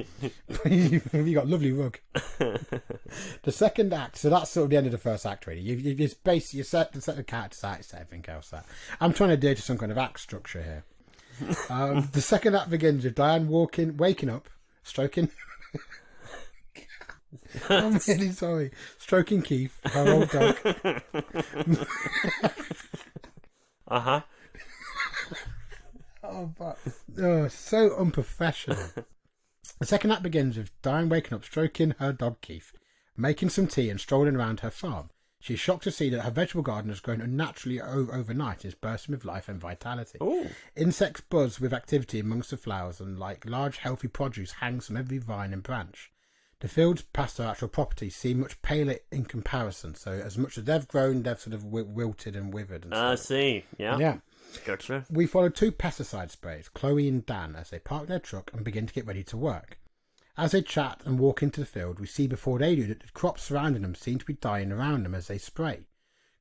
got a lovely rug. The second act, so that's sort of the end of the first act, really. You set the characters out, set everything else out. I'm trying to do just some kind of act structure here. The second act begins with Diane waking up, stroking. I'm really sorry. Stroking Keith, her old dog. Uh-huh. Oh, fuck. Oh, so unprofessional. The second act begins with Diane waking up, stroking her dog Keith, making some tea and strolling around her farm. She is shocked to see that her vegetable garden has grown unnaturally overnight and is bursting with life and vitality. Ooh. Insects buzz with activity amongst the flowers, and like large healthy produce hangs from every vine and branch. The fields past her actual property seem much paler in comparison, so as much as they've grown, they've sort of wilted and withered. And I see, yeah. Gotcha. We follow two pesticide sprays, Chloe and Dan, as they park their truck and begin to get ready to work. As they chat and walk into the field, we see before they do that the crops surrounding them seem to be dying around them as they spray,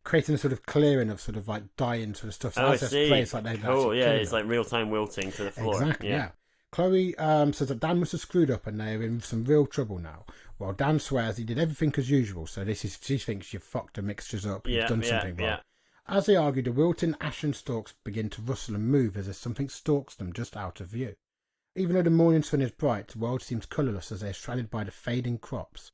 creating a sort of clearing of sort of like dying sort of stuff. So as they spray, it's like they're it's like real-time wilting to the floor. Exactly, yeah. Chloe says that Dan must have screwed up and they're in some real trouble now. While Dan swears he did everything as usual, so she thinks you've fucked the mixtures up, you've done something wrong. As they argue, the wilting ashen stalks begin to rustle and move as if something stalks them just out of view. Even though the morning sun is bright, the world seems colourless as they are surrounded by the fading crops.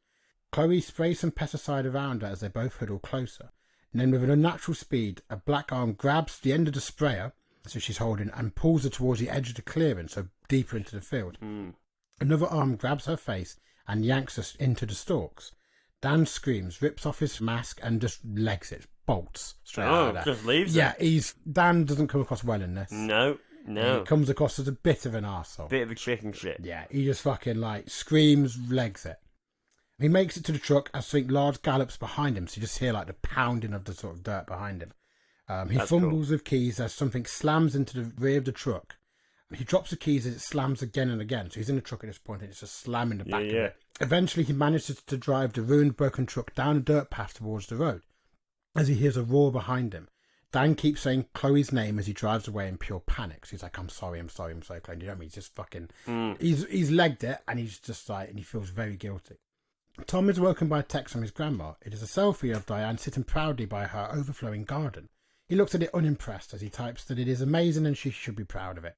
Chloe sprays some pesticide around her as they both huddle closer. And then with an unnatural speed, a black arm grabs the end of the sprayer, so she's holding, and pulls her towards the edge of the clearing, so deeper into the field. Another arm grabs her face and yanks her into the stalks. Dan screams, rips off his mask, and just legs it. Bolts straight out of there. Just leaves it. Dan doesn't come across well in this. No. He comes across as a bit of an arsehole. Bit of a chicken shit. Yeah, he just fucking like screams, legs it. He makes it to the truck as something large gallops behind him, so you just hear like the pounding of the sort of dirt behind him. He fumbles with keys as something slams into the rear of the truck. He drops the keys as it slams again and again. So he's in the truck at this point and it's just slamming the back of it. Eventually he manages to drive the ruined broken truck down a dirt path towards the road. As he hears a roar behind him, Dan keeps saying Chloe's name as he drives away in pure panic. So he's like, I'm sorry, Chloe. You know what I mean? He's just fucking... He's legged it and he's just like... And he feels very guilty. Tom is woken by a text from his grandma. It is a selfie of Diane sitting proudly by her overflowing garden. He looks at it unimpressed as he types that it is amazing and she should be proud of it.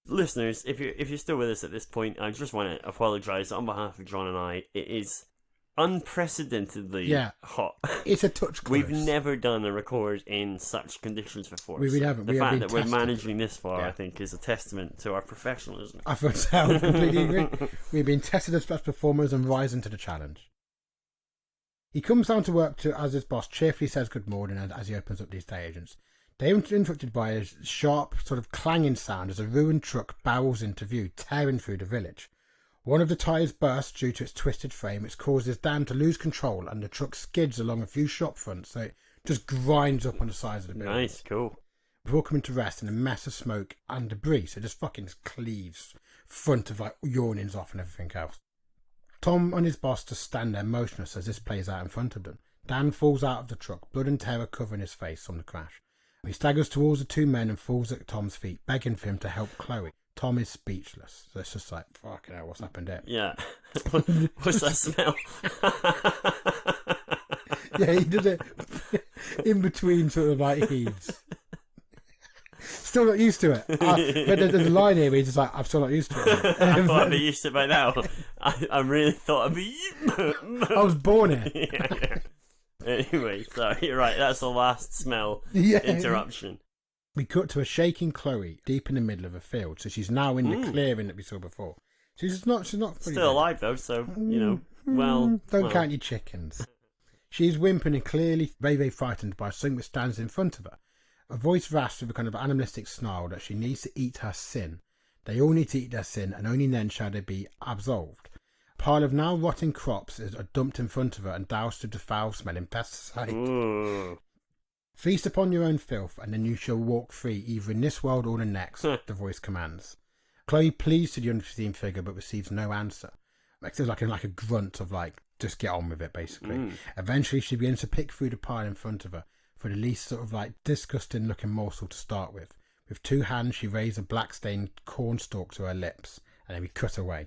Listeners, if you're still with us at this point, I just want to apologise on behalf of John and I. It is unprecedentedly hot. It's a touch close. We've never done a record in such conditions before. We haven't. The fact that we're managing this far, I think, is a testament to our professionalism. I completely agree. We've been tested as best performers and rising to the challenge. He comes down to work as his boss cheerfully says good morning as he opens up the estate agents. They are interrupted by a sharp, sort of clanging sound as a ruined truck barrels into view, tearing through the village. One of the tyres bursts due to its twisted frame, which causes Dan to lose control, and the truck skids along a few shop fronts, so it just grinds up on the sides of the building. Nice, cool. before coming to rest in a mess of smoke and debris. So just fucking cleaves front of like yawnings off and everything else. Tom and his boss just stand there motionless as this plays out in front of them. Dan falls out of the truck, blood and terror covering his face from the crash. He staggers towards the two men and falls at Tom's feet, begging for him to help Chloe. Tom is speechless. So it's just like, fucking hell, what's happened here? Yeah. What's that smell? Yeah, he did it in between sort of like heaves. Still not used to it. But there's a line here where he's just like, I'm still not used to it. I thought I'd be used to it by now. I really thought I'd be... I was born here. Yeah. Anyway, sorry, you're right, that's the last smell interruption. We cut to a shaking Chloe deep in the middle of a field, so she's now in the clearing that we saw before. She's not fully still dead. alive though, so, you know, Don't count your chickens. She's whimpering and clearly very, very frightened by something that stands in front of her. A voice rasps with a kind of animalistic snarl that she needs to eat her sin. They all need to eat their sin, and only then shall they be absolved. A pile of now rotting crops is dumped in front of her and doused with the foul-smelling pesticide. Ooh. Feast upon your own filth, and then you shall walk free, either in this world or the next, the voice commands. Chloe pleads to the unseen figure, but receives no answer. It's like a grunt of like, just get on with it, basically. Eventually, she begins to pick through the pile in front of her, for the least sort of like disgusting looking morsel to start with. With two hands, she raised a black stained corn stalk to her lips, and then we cut away.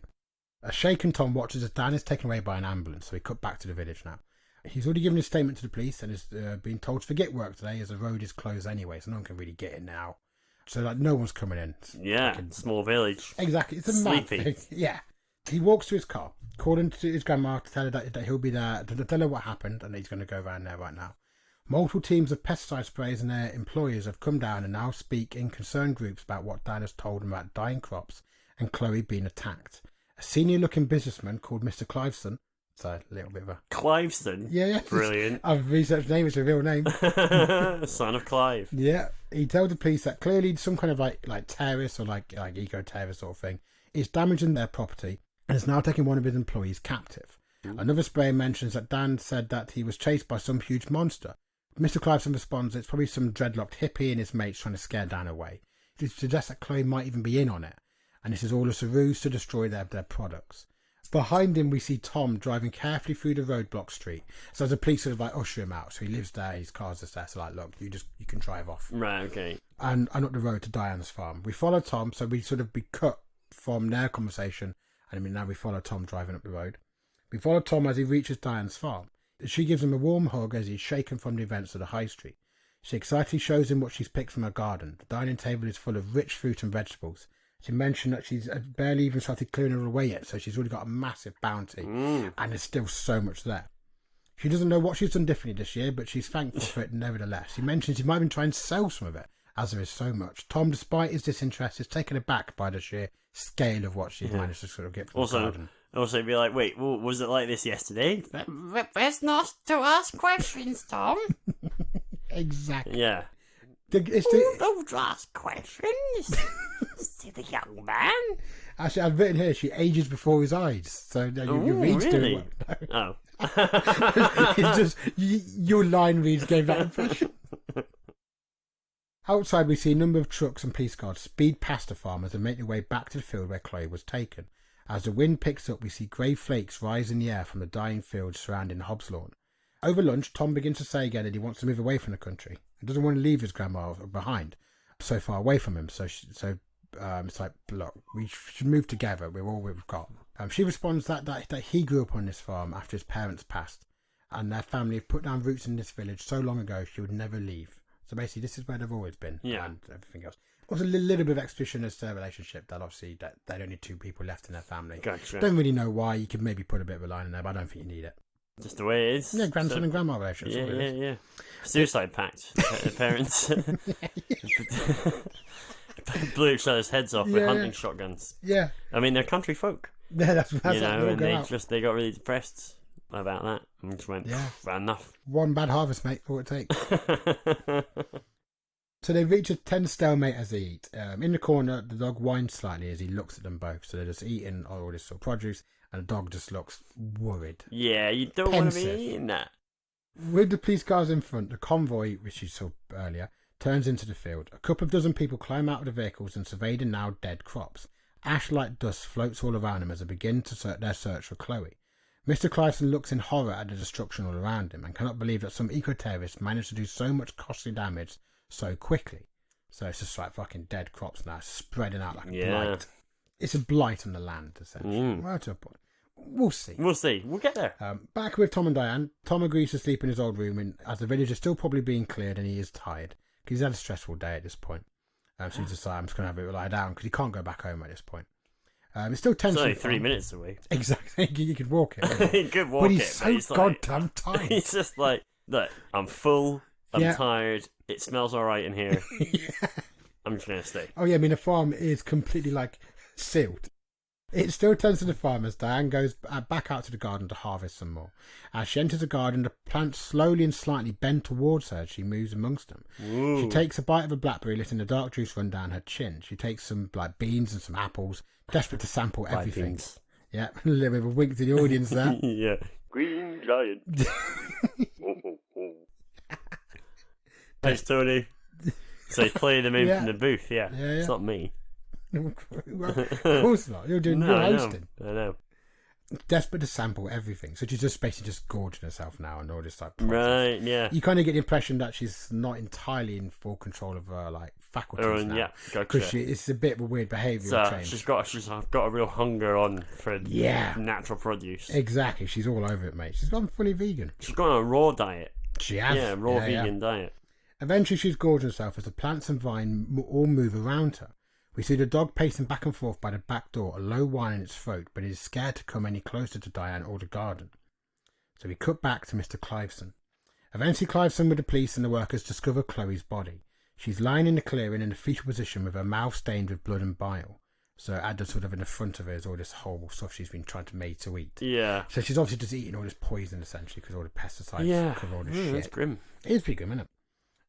A shaken Tom watches as Dan is taken away by an ambulance, so we cut back to the village now. He's already given his statement to the police and is being told to forget work today as the road is closed anyway, so no one can really get in now. So like no one's coming in. Small village. Exactly, it's a mad thing. Yeah. He walks to his car, calling to his grandma to tell her that he'll be there, to tell her what happened, and he's going to go around there right now. Multiple teams of pesticide sprayers and their employers have come down and now speak in concerned groups about what Dan has told them about dying crops and Chloe being attacked. A senior-looking businessman called Mr. Cliveson, so a little bit of a... Cliveson? Yeah. Brilliant. I've researched the name, it's a real name. Son of Clive. Yeah. He told the police that clearly some kind of like terrorist or like eco-terrorist sort of thing is damaging their property and is now taking one of his employees captive. Another sprayer mentions that Dan said that he was chased by some huge monster. Mr. Cliveson responds it's probably some dreadlocked hippie and his mates trying to scare Dan away. He suggests that Chloe might even be in on it, and this is all a ruse to destroy their products. Behind him, we see Tom driving carefully through the roadblock street. So the police sort of like usher him out. So he lives there, his car's just there. So like, look, you can drive off. Right, okay. And up the road to Diane's farm. We follow Tom, so we cut from their conversation, and now we follow Tom driving up the road. We follow Tom as he reaches Diane's farm. She gives him a warm hug as he's shaken from the events of the high street. She excitedly shows him what she's picked from her garden. The dining table is full of rich fruit and vegetables. She mentioned that she's barely even started clearing it away yet, so she's already got a massive bounty, and there's still so much there. She doesn't know what she's done differently this year, but she's thankful for it nevertheless. She mentions she might even try and sell some of it, as there is so much. Tom, despite his disinterest, is taken aback by the sheer scale of what she's managed to sort of get from the garden. Also, be like, wait, was it like this yesterday? Best not to ask questions, Tom. Exactly. Yeah. Don't ask questions. See the young man. Actually, I've written here, she ages before his eyes. So your reads really? do it. Oh. It's just, your line reads gave that impression. Outside, we see a number of trucks and police cars speed past the farmers and make their way back to the field where Chloe was taken. As the wind picks up, we see grey flakes rise in the air from the dying fields surrounding Hobbslawn. Over lunch, Tom begins to say again that he wants to move away from the country. He doesn't want to leave his grandma behind, so far away from him. So it's like, look, we should move together. We're all we've got. She responds that he grew up on this farm after his parents passed, and their family have put down roots in this village so long ago she would never leave. So basically, this is where they've always been, and everything else. Also, a little bit of exposition as to their relationship, that obviously that they're only two people left in their family. Gotcha. Don't really know why. You could maybe put a bit of a line in there, but I don't think you need it. Just the way it is. Yeah, grandson and grandma relationship. Yeah. Suicide pact. Parents blew each other's heads off with hunting shotguns. Yeah. I mean, they're country folk. Yeah, that's and they got really depressed about that and just went, enough. One bad harvest, mate, all it takes. So they reach a tense stalemate as they eat. In the corner, the dog whines slightly as he looks at them both. So they're just eating all this sort of produce, and the dog just looks worried. Yeah, you don't want to be eating that. With the police cars in front, the convoy, which you saw earlier, turns into the field. A couple of dozen people climb out of the vehicles and survey the now dead crops. Ash-like dust floats all around them as they begin their search for Chloe. Mr. Cliveson looks in horror at the destruction all around him and cannot believe that some eco-terrorists managed to do so much costly damage so quickly. So it's just like fucking dead crops now, spreading out like a blight. It's a blight on the land, essentially. Right to a point. We'll see. We'll get there. Back with Tom and Diane. Tom agrees to sleep in his old room as the village is still probably being cleared and he is tired because he's had a stressful day at this point. So he decides, I'm just going to have it lie down because he can't go back home at this point. It's still tense. It's only 3 minutes away. Exactly. You could walk it. He could walk but he's so goddamn tired. He's just like, look, I'm full. I'm tired. It smells all right in here. I'm just going to stay. Oh, yeah. I mean, the farm is completely sealed. It still turns to the farm as Diane goes back out to the garden to harvest some more. As she enters the garden, the plants slowly and slightly bend towards her as she moves amongst them. Ooh. She takes a bite of a blackberry, letting the dark juice run down her chin. She takes some beans and some apples, desperate to sample everything. Beans. Yeah, a little bit of a wink to the audience there. Yeah. Green giant. Thanks, Tony. So he's playing them in from the booth, It's not me. Of course not. You're hosting. I know. Desperate to sample everything, so she's just basically just gorging herself now and all this process. Right, yeah. You kind of get the impression that she's not entirely in full control of her faculties now. Yeah, gotcha. Because it's a bit of a weird behavioural change. She's got a real hunger on for natural produce. Exactly, she's all over it, mate. She's gone fully vegan. She's gone on a raw diet. She has. Yeah, vegan diet. Eventually, she's gorging herself as the plants and vine all move around her. We see the dog pacing back and forth by the back door, a low whine in its throat, but it is scared to come any closer to Diane or the garden. So we cut back to Mr. Cliveson. Eventually, Cliveson with the police and the workers discover Chloe's body. She's lying in the clearing in a fetal position with her mouth stained with blood and bile. So Adda sort of in the front of her is all this horrible stuff she's been trying to make to eat. Yeah. So she's obviously just eating all this poison, essentially, because all the pesticides cover all this shit. That's grim. It is pretty grim, isn't it?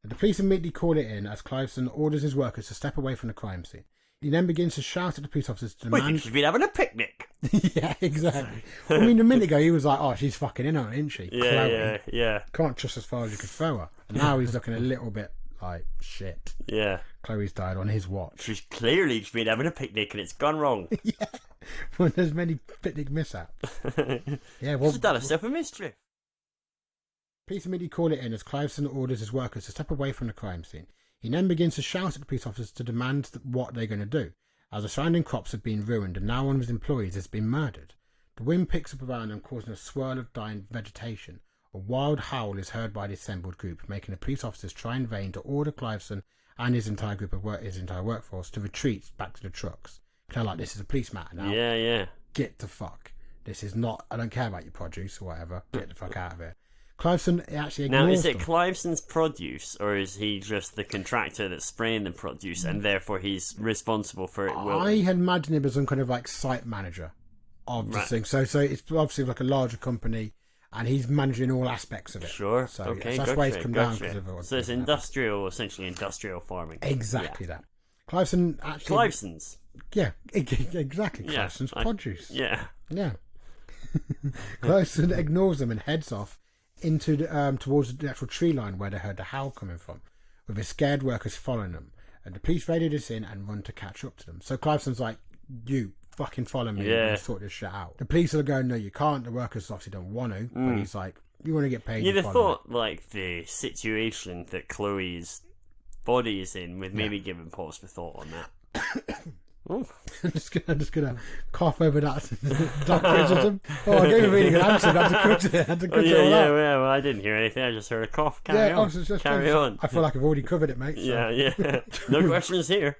The police immediately call it in as Cliveson orders his workers to step away from the crime scene. He then begins to shout at the police officers to demand... We think she's been having a picnic. Yeah, exactly. I mean, a minute ago he was like, oh, she's fucking in on it, isn't she? Yeah, Chloe. yeah. Can't trust as far as you could throw her. And now he's looking a little bit like, shit. Yeah. Chloe's died on his watch. She's clearly been having a picnic and it's gone wrong. Yeah. Well, there's many picnic mishaps. Yeah, well... She's done herself a mischief. Police immediately call it in as Cliveson orders his workers to step away from the crime scene. He then begins to shout at the police officers to demand what they're going to do, as the surrounding crops have been ruined and now one of his employees has been murdered. The wind picks up around them, causing a swirl of dying vegetation. A wild howl is heard by the assembled group, making the police officers try in vain to order Cliveson and his entire workforce to retreat back to the trucks. They're like, this is a police matter now. Yeah. Get the fuck. This is not, I don't care about your produce or whatever. Get the fuck out of here. Cliveson actually ignores Now, is it them. Cliveson's produce, or is he just the contractor that's spraying the produce, and therefore he's responsible for it? I had imagined him as some kind of site manager of this thing. So it's obviously like a larger company, and he's managing all aspects of it. Sure. So okay. that's why it's come down. So it's essentially industrial farming. Exactly that. Cliveson's. Yeah, exactly. Cliveson's produce. Yeah. Cliveson ignores them and heads off into towards the actual tree line where they heard the howl coming from, with his scared workers following them. And the police radio this in and run to catch up to them. So Cliveson's like, you fucking follow me and sort this shit out. The police are going, no, you can't. The workers obviously don't want to, but he's like, you want to get paid. You'd have thought, the situation that Chloe's body is in, with maybe giving pause for thought on that. I'm just gonna cough over that criticism. Oh, I gave a really good answer. I had to cut it all out. Well, I didn't hear anything. I just heard a cough. Carry on. I feel like I've already covered it, mate. So. Yeah. No questions here.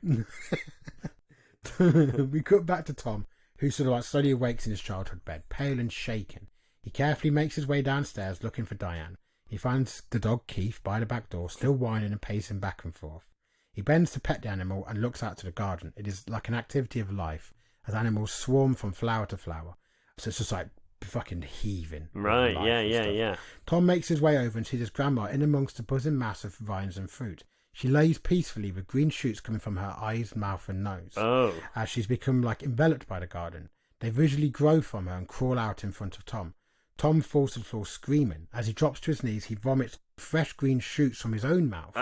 We cut back to Tom, who sort of slowly awakes in his childhood bed, pale and shaken. He carefully makes his way downstairs, looking for Diane. He finds the dog Keith by the back door, still whining and pacing back and forth. He bends to pet the animal and looks out to the garden. It is like an activity of life, as animals swarm from flower to flower. So it's just like fucking heaving. Right, yeah. Tom makes his way over and sees his grandma in amongst a buzzing mass of vines and fruit. She lays peacefully with green shoots coming from her eyes, mouth and nose. Oh. As she's become enveloped by the garden. They visually grow from her and crawl out in front of Tom. Tom falls to the floor screaming. As he drops to his knees, he vomits fresh green shoots from his own mouth,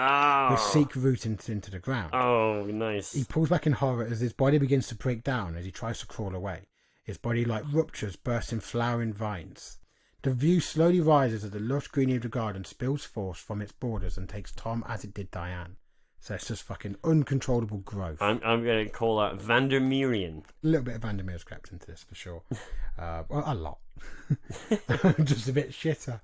which seek root into the ground. Oh, nice. He pulls back in horror as his body begins to break down as he tries to crawl away. His body ruptures, bursting flowering vines. The view slowly rises as the lush greenery of the garden spills forth from its borders and takes Tom as it did Diane. So it's just fucking uncontrollable growth. I'm going to call that Vandermeerian. A little bit of Vandermeer's crept into this for sure. Well, a lot. Just a bit shitter.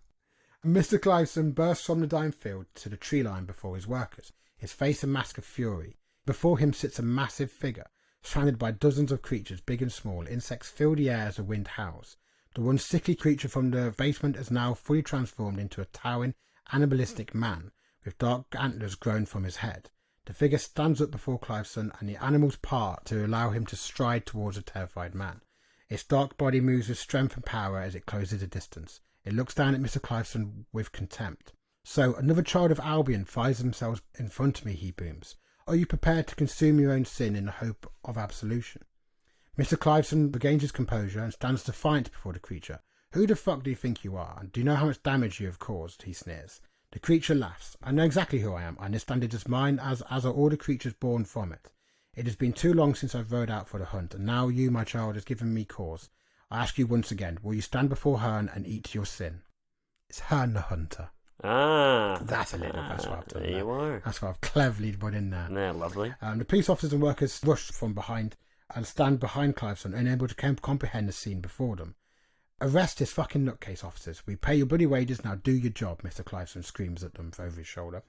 Mr. Cliveson bursts from the dying field to the tree line before his workers, his face a mask of fury. Before him sits a massive figure, surrounded by dozens of creatures, big and small. Insects fill the air as the wind howls. The one sickly creature from the basement is now fully transformed into a towering, animalistic man, with dark antlers grown from his head. The figure stands up before Cliveson, and the animals part to allow him to stride towards the terrified man. Its dark body moves with strength and power as it closes a distance. It looks down at Mr. Cliveson with contempt. "So, another child of Albion finds themselves in front of me," he booms. "Are you prepared to consume your own sin in the hope of absolution?" Mr. Cliveson regains his composure and stands defiant before the creature. "Who the fuck do you think you are? And do you know how much damage you have caused?" he sneers. The creature laughs. "I know exactly who I am. I understand it is mine, as are all the creatures born from it. It has been too long since I've rode out for the hunt, and now you, my child, has given me cause. I ask you once again, will you stand before Herne and eat your sin?" It's Herne the Hunter. That's what I've done. There you are. That's what I've cleverly put in there. Yeah, lovely. The police officers and workers rush from behind and stand behind Cliveson, unable to comprehend the scene before them. "Arrest this fucking nutcase, officers. We pay your bloody wages, now do your job," Mr. Cliveson screams at them over his shoulder.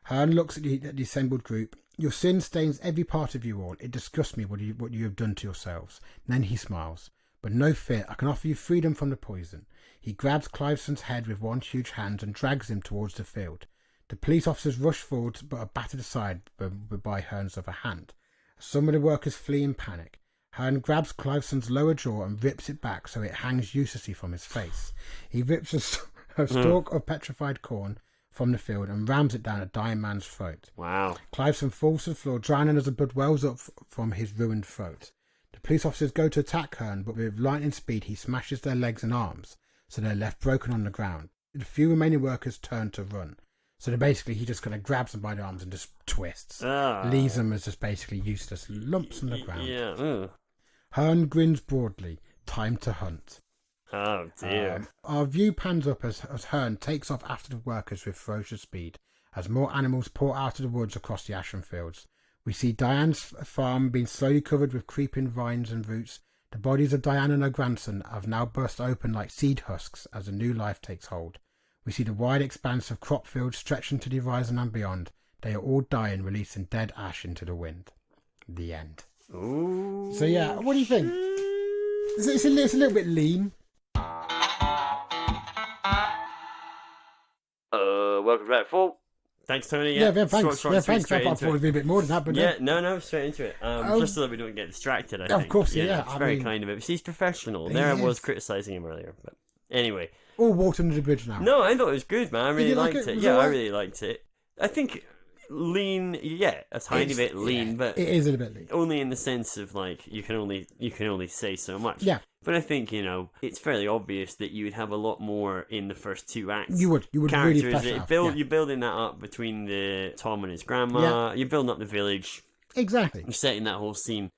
Herne looks at the assembled group. "Your sin stains every part of you all. It disgusts me what you have done to yourselves." Then he smiles. "But no fear, I can offer you freedom from the poison." He grabs Cliveson's head with one huge hand and drags him towards the field. The police officers rush forward but are battered aside by Herne's other hand. Some of the workers flee in panic. Herne grabs Cliveson's lower jaw and rips it back so it hangs uselessly from his face. He rips a stalk of petrified corn from the field and rams it down a dying man's throat. Wow. Cliveson falls to the floor, drowning as the blood wells up from his ruined throat. The police officers go to attack Herne, but with lightning speed he smashes their legs and arms, so they're left broken on the ground. The few remaining workers turn to run. So he just kind of grabs them by the arms and just twists. Leaves them as just basically useless lumps on the ground. Yeah. Herne grins broadly. Time to hunt. Oh dear. Our view pans up as Herne takes off after the workers with ferocious speed, as more animals pour out of the woods across the ashen fields. We see Diane's farm being slowly covered with creeping vines and roots. The bodies of Diane and her grandson have now burst open like seed husks as a new life takes hold. We see the wide expanse of crop fields stretching to the horizon and beyond. They are all dying, releasing dead ash into the wind. The end. Ooh. So yeah, what do you think? It's a little bit lean. Welcome back, Paul. Thanks, Tony. Yeah, thanks. Thanks. I thought it would be a bit more than that, but no, straight into it. Just so that we don't get distracted. I think. Of course, yeah. It's very kind of it. He's professional. There I was criticising him earlier, but anyway. All water under the bridge now. No, I thought it was good, man. I really liked it. Yeah, I really liked it. I think lean, a tiny bit lean, but it is a little bit lean. Only in the sense of you can only say so much. Yeah. But I think, it's fairly obvious that you would have a lot more in the first two acts. You would really flesh it out. You're building that up between the Tom and his grandma. You're building up the village. Exactly. You're setting that whole scene.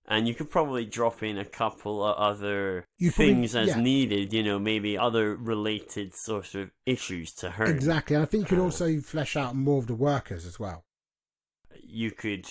And you could probably drop in a couple of other things as needed, maybe other related sort of issues to her. Exactly. And I think you could also flesh out more of the workers as well. You could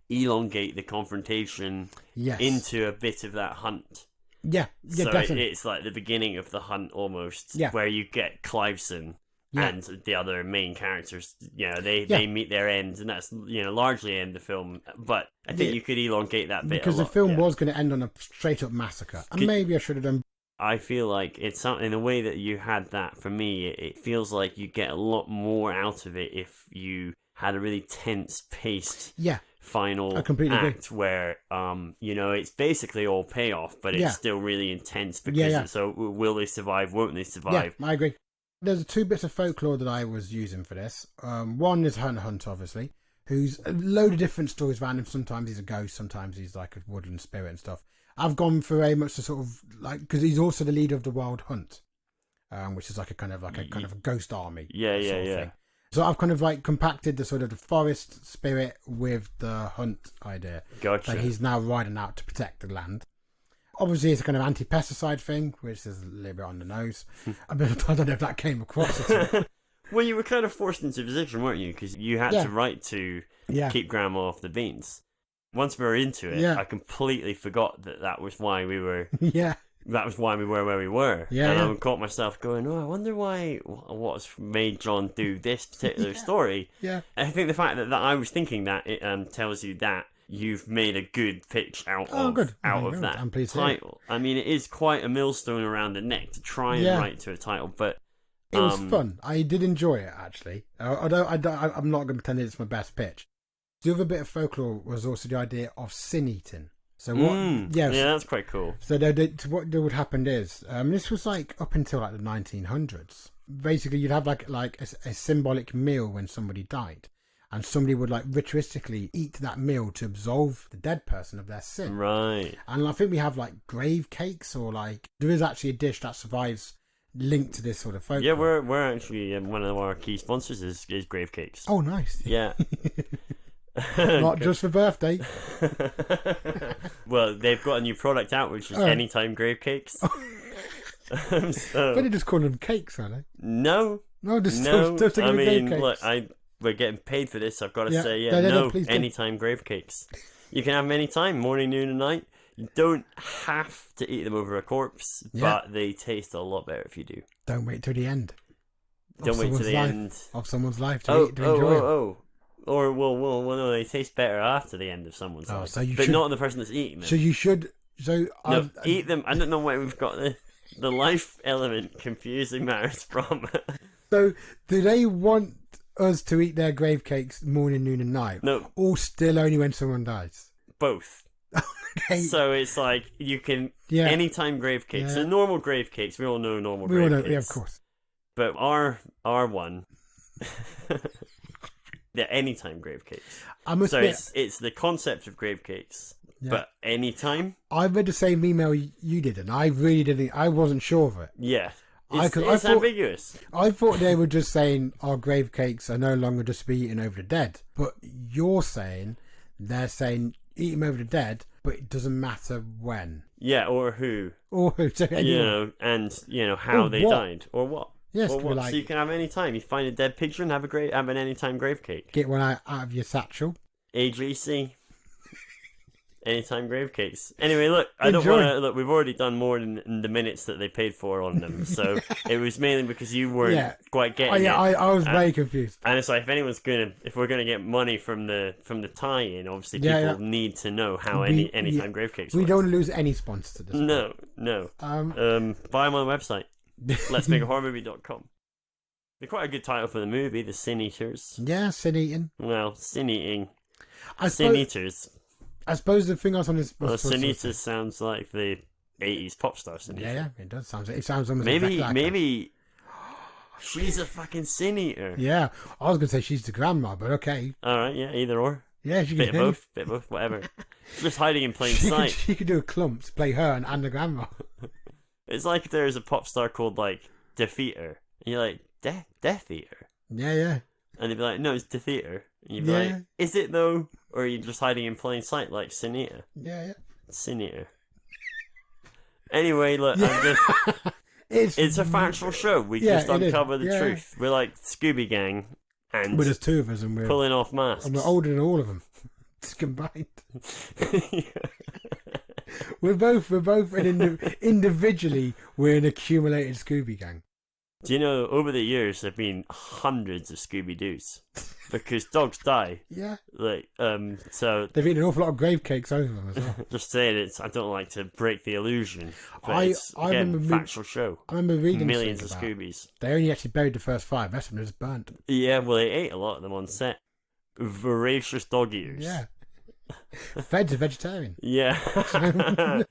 elongate the confrontation into a bit of that hunt. Yeah, so definitely. It's like the beginning of the hunt almost, where you get Cliveson and the other main characters. They meet their ends, and that's largely end the film. But I think you could elongate that bit because the film was going to end on a straight up massacre, and maybe I should have done. I feel like it's something in the way that you had that. For me, it feels like you get a lot more out of it if you had a really tense paced. Final act where it's basically all payoff, but it's still really intense because so will they survive, won't they survive? I agree. There's two bits of folklore that I was using for this. One is Herne Hunt, obviously, who's a load of different stories around him. Sometimes he's a ghost, sometimes he's like a woodland spirit and stuff. I've gone for very much the sort of because he's also the leader of the Wild Hunt. which is like a kind of a ghost army. Yeah. Thing. So I've kind of like compacted the sort of the forest spirit with the hunt idea. Gotcha. That he's now riding out to protect the land. Obviously, it's a kind of anti-pesticide thing, which is a little bit on the nose. I don't know if that came across at all. Well, you were kind of forced into a position, weren't you? Because you had to write to keep Grandma off the beans. Once we were into it, I completely forgot that was why we were. That was why we were where we were. And I caught myself going, I wonder what's made John do this particular story. Yeah. And I think the fact that I was thinking that, it tells you that you've made a good pitch out of that title. I mean, it is quite a millstone around the neck to try and write to a title, but... It was fun. I did enjoy it, actually. I'm not going to pretend it's my best pitch. The other bit of folklore was also the idea of sin eating. So what? Yeah, that's quite cool. So what would happen is, this was like up until like the 1900s. Basically, you'd have like a symbolic meal when somebody died, and somebody would like ritualistically eat that meal to absolve the dead person of their sin. Right. And I think we have like grave cakes, or like there is actually a dish that survives linked to this sort of folklore. Yeah, we're actually one of our key sponsors is Grave Cakes. Oh, nice. Yeah. Not just for birthday. Well, they've got a new product out, which is Anytime Grave Cakes. So, but they just call them cakes, aren't they? No. Still I mean, grave look, cakes. We're getting paid for this. I've got to say, no, Anytime Grave Cakes. You can have them anytime, morning, noon, and night. You don't have to eat them over a corpse, but they taste a lot better if you do. Don't wait till the end. Don't wait till the end of someone's life to enjoy it. Or, well, no, they taste better after the end of someone's life. So but not the person that's eating them. So you should... eat them. I don't know where we've got the life element confusing matters from. So, do they want us to eat their grave cakes morning, noon and night? No. Or still only when someone dies? Both. Okay. So it's like you can anytime grave cakes. So normal grave cakes, we all know normal grave cakes. Yeah, of course. But our one, anytime grave cakes. It's the concept of grave cakes, but anytime. I read the same email you did, and I really didn't. I wasn't sure of it. Yeah, it's ambiguous. I thought they were just saying our grave cakes are no longer just to be eaten over the dead, but you're saying they're saying eat them over the dead, but it doesn't matter when. Yeah, or who. So how they died, or what. Yes, or what. So you can have any time. You find a dead pigeon, have an anytime grave cake. Get one out of your satchel. AGC. Anytime grave cakes. Anyway, look, I don't want to... Look, we've already done more than the minutes that they paid for on them, so it was mainly because you weren't quite getting it. I was very confused. And it's like, if we're going to get money from the tie-in, obviously people need to know how anytime grave cakes work. We don't lose any sponsors to this. No. Buy them on the website. Let'smakeahorrormovie.com. They're quite a good title for the movie, The Sin Eaters. Yeah, sin eating. Well, sin eating. Sin Eaters. I suppose the thing else on this... Sin Eaters sounds like the 80s pop star Sin Eater. Yeah, it does. It sounds almost maybe she's a fucking Sin Eater. Yeah, I was going to say she's the grandma, but okay. Alright, yeah, either or. Yeah, she bit of both, whatever. She's just hiding in plain sight. She could do a clumps, play her and the grandma. It's like there's a pop star called, like, Defeater. And you're like, Death Eater? Yeah. And they'd be like, no, it's Death Eater. And you'd be like, is it though? Or are you just hiding in plain sight like Sin Eater? Yeah. Sin Eater. Anyway, look, it's a factual show. We just uncover the truth. We're like Scooby Gang, and we're just two of us, and we're pulling off masks. And we're older than all of them. It's combined. We're both individually we're an accumulated Scooby Gang. Do you know, over the years, there have been hundreds of Scooby-Doos. Because dogs die. Yeah. So... They've eaten an awful lot of grave cakes over them as well. Just saying, I don't like to break the illusion. But it's, again, a factual show. I remember reading millions of Scoobies. They only actually buried the first 5. The rest of them just burnt. Yeah, well, they ate a lot of them on set. Voracious dog eaters. Yeah. Fed's a vegetarian. Yeah.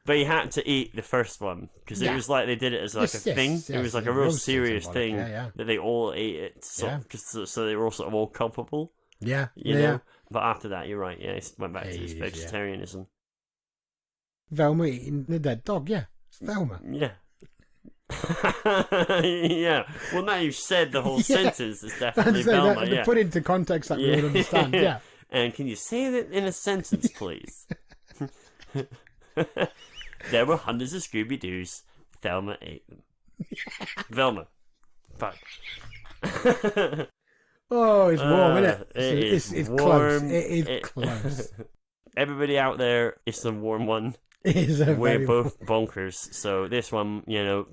But he had to eat the first one because it was like they did it as like a thing. Yes, it was like a real serious thing that they all ate it. So they were all sort of all culpable. Yeah, you know. But after that, you're right. Yeah, he went back to his vegetarianism. Velma eating the dead dog. Yeah, it's Velma. Yeah. Yeah. Well, now you've said the whole sentence. It's definitely Velma. To put into context that we would understand. Yeah. And can you say that in a sentence, please? There were hundreds of Scooby-Doos. Thelma ate them. Velma. Fuck. Oh, it's warm, isn't it? It's warm. Close. It is close. Everybody out there, it's a warm one. We're both bonkers. So this one,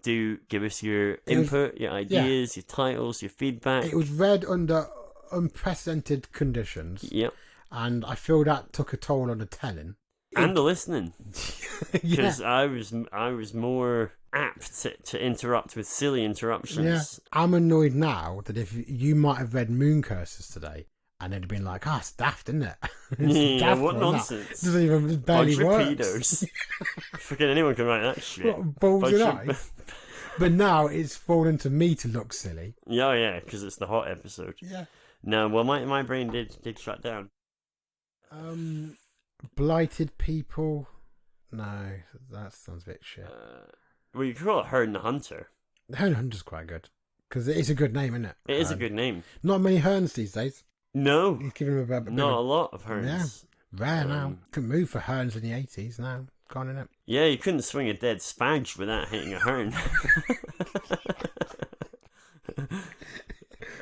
do give us your input, your ideas, your titles, your feedback. It was read under unprecedented conditions. Yep. And I feel that took a toll on the telling. And the listening. Because I was more apt to interrupt with silly interruptions. Yeah. I'm annoyed now that if you might have read Moon Curses today, and it'd been like, it's daft, isn't it? Yeah, what nonsense. It doesn't even barely works. Fucking anyone can write that shit. What, balls in eyes? But now it's fallen to me to look silly. Yeah, because it's the hot episode. Yeah. No, well, my brain did shut down. Blighted people? No, that sounds a bit shit. Well, you could call it Herd and the Hunter. The Herd and the Hunter's quite good. Because it is a good name, isn't it? It is a good name. Not many Herns these days. No. He's giving him a lot of Herns. Yeah. Rare now. Couldn't move for Herns in the 80s now. Gone in it. Yeah, you couldn't swing a dead spadge without hitting a Hern.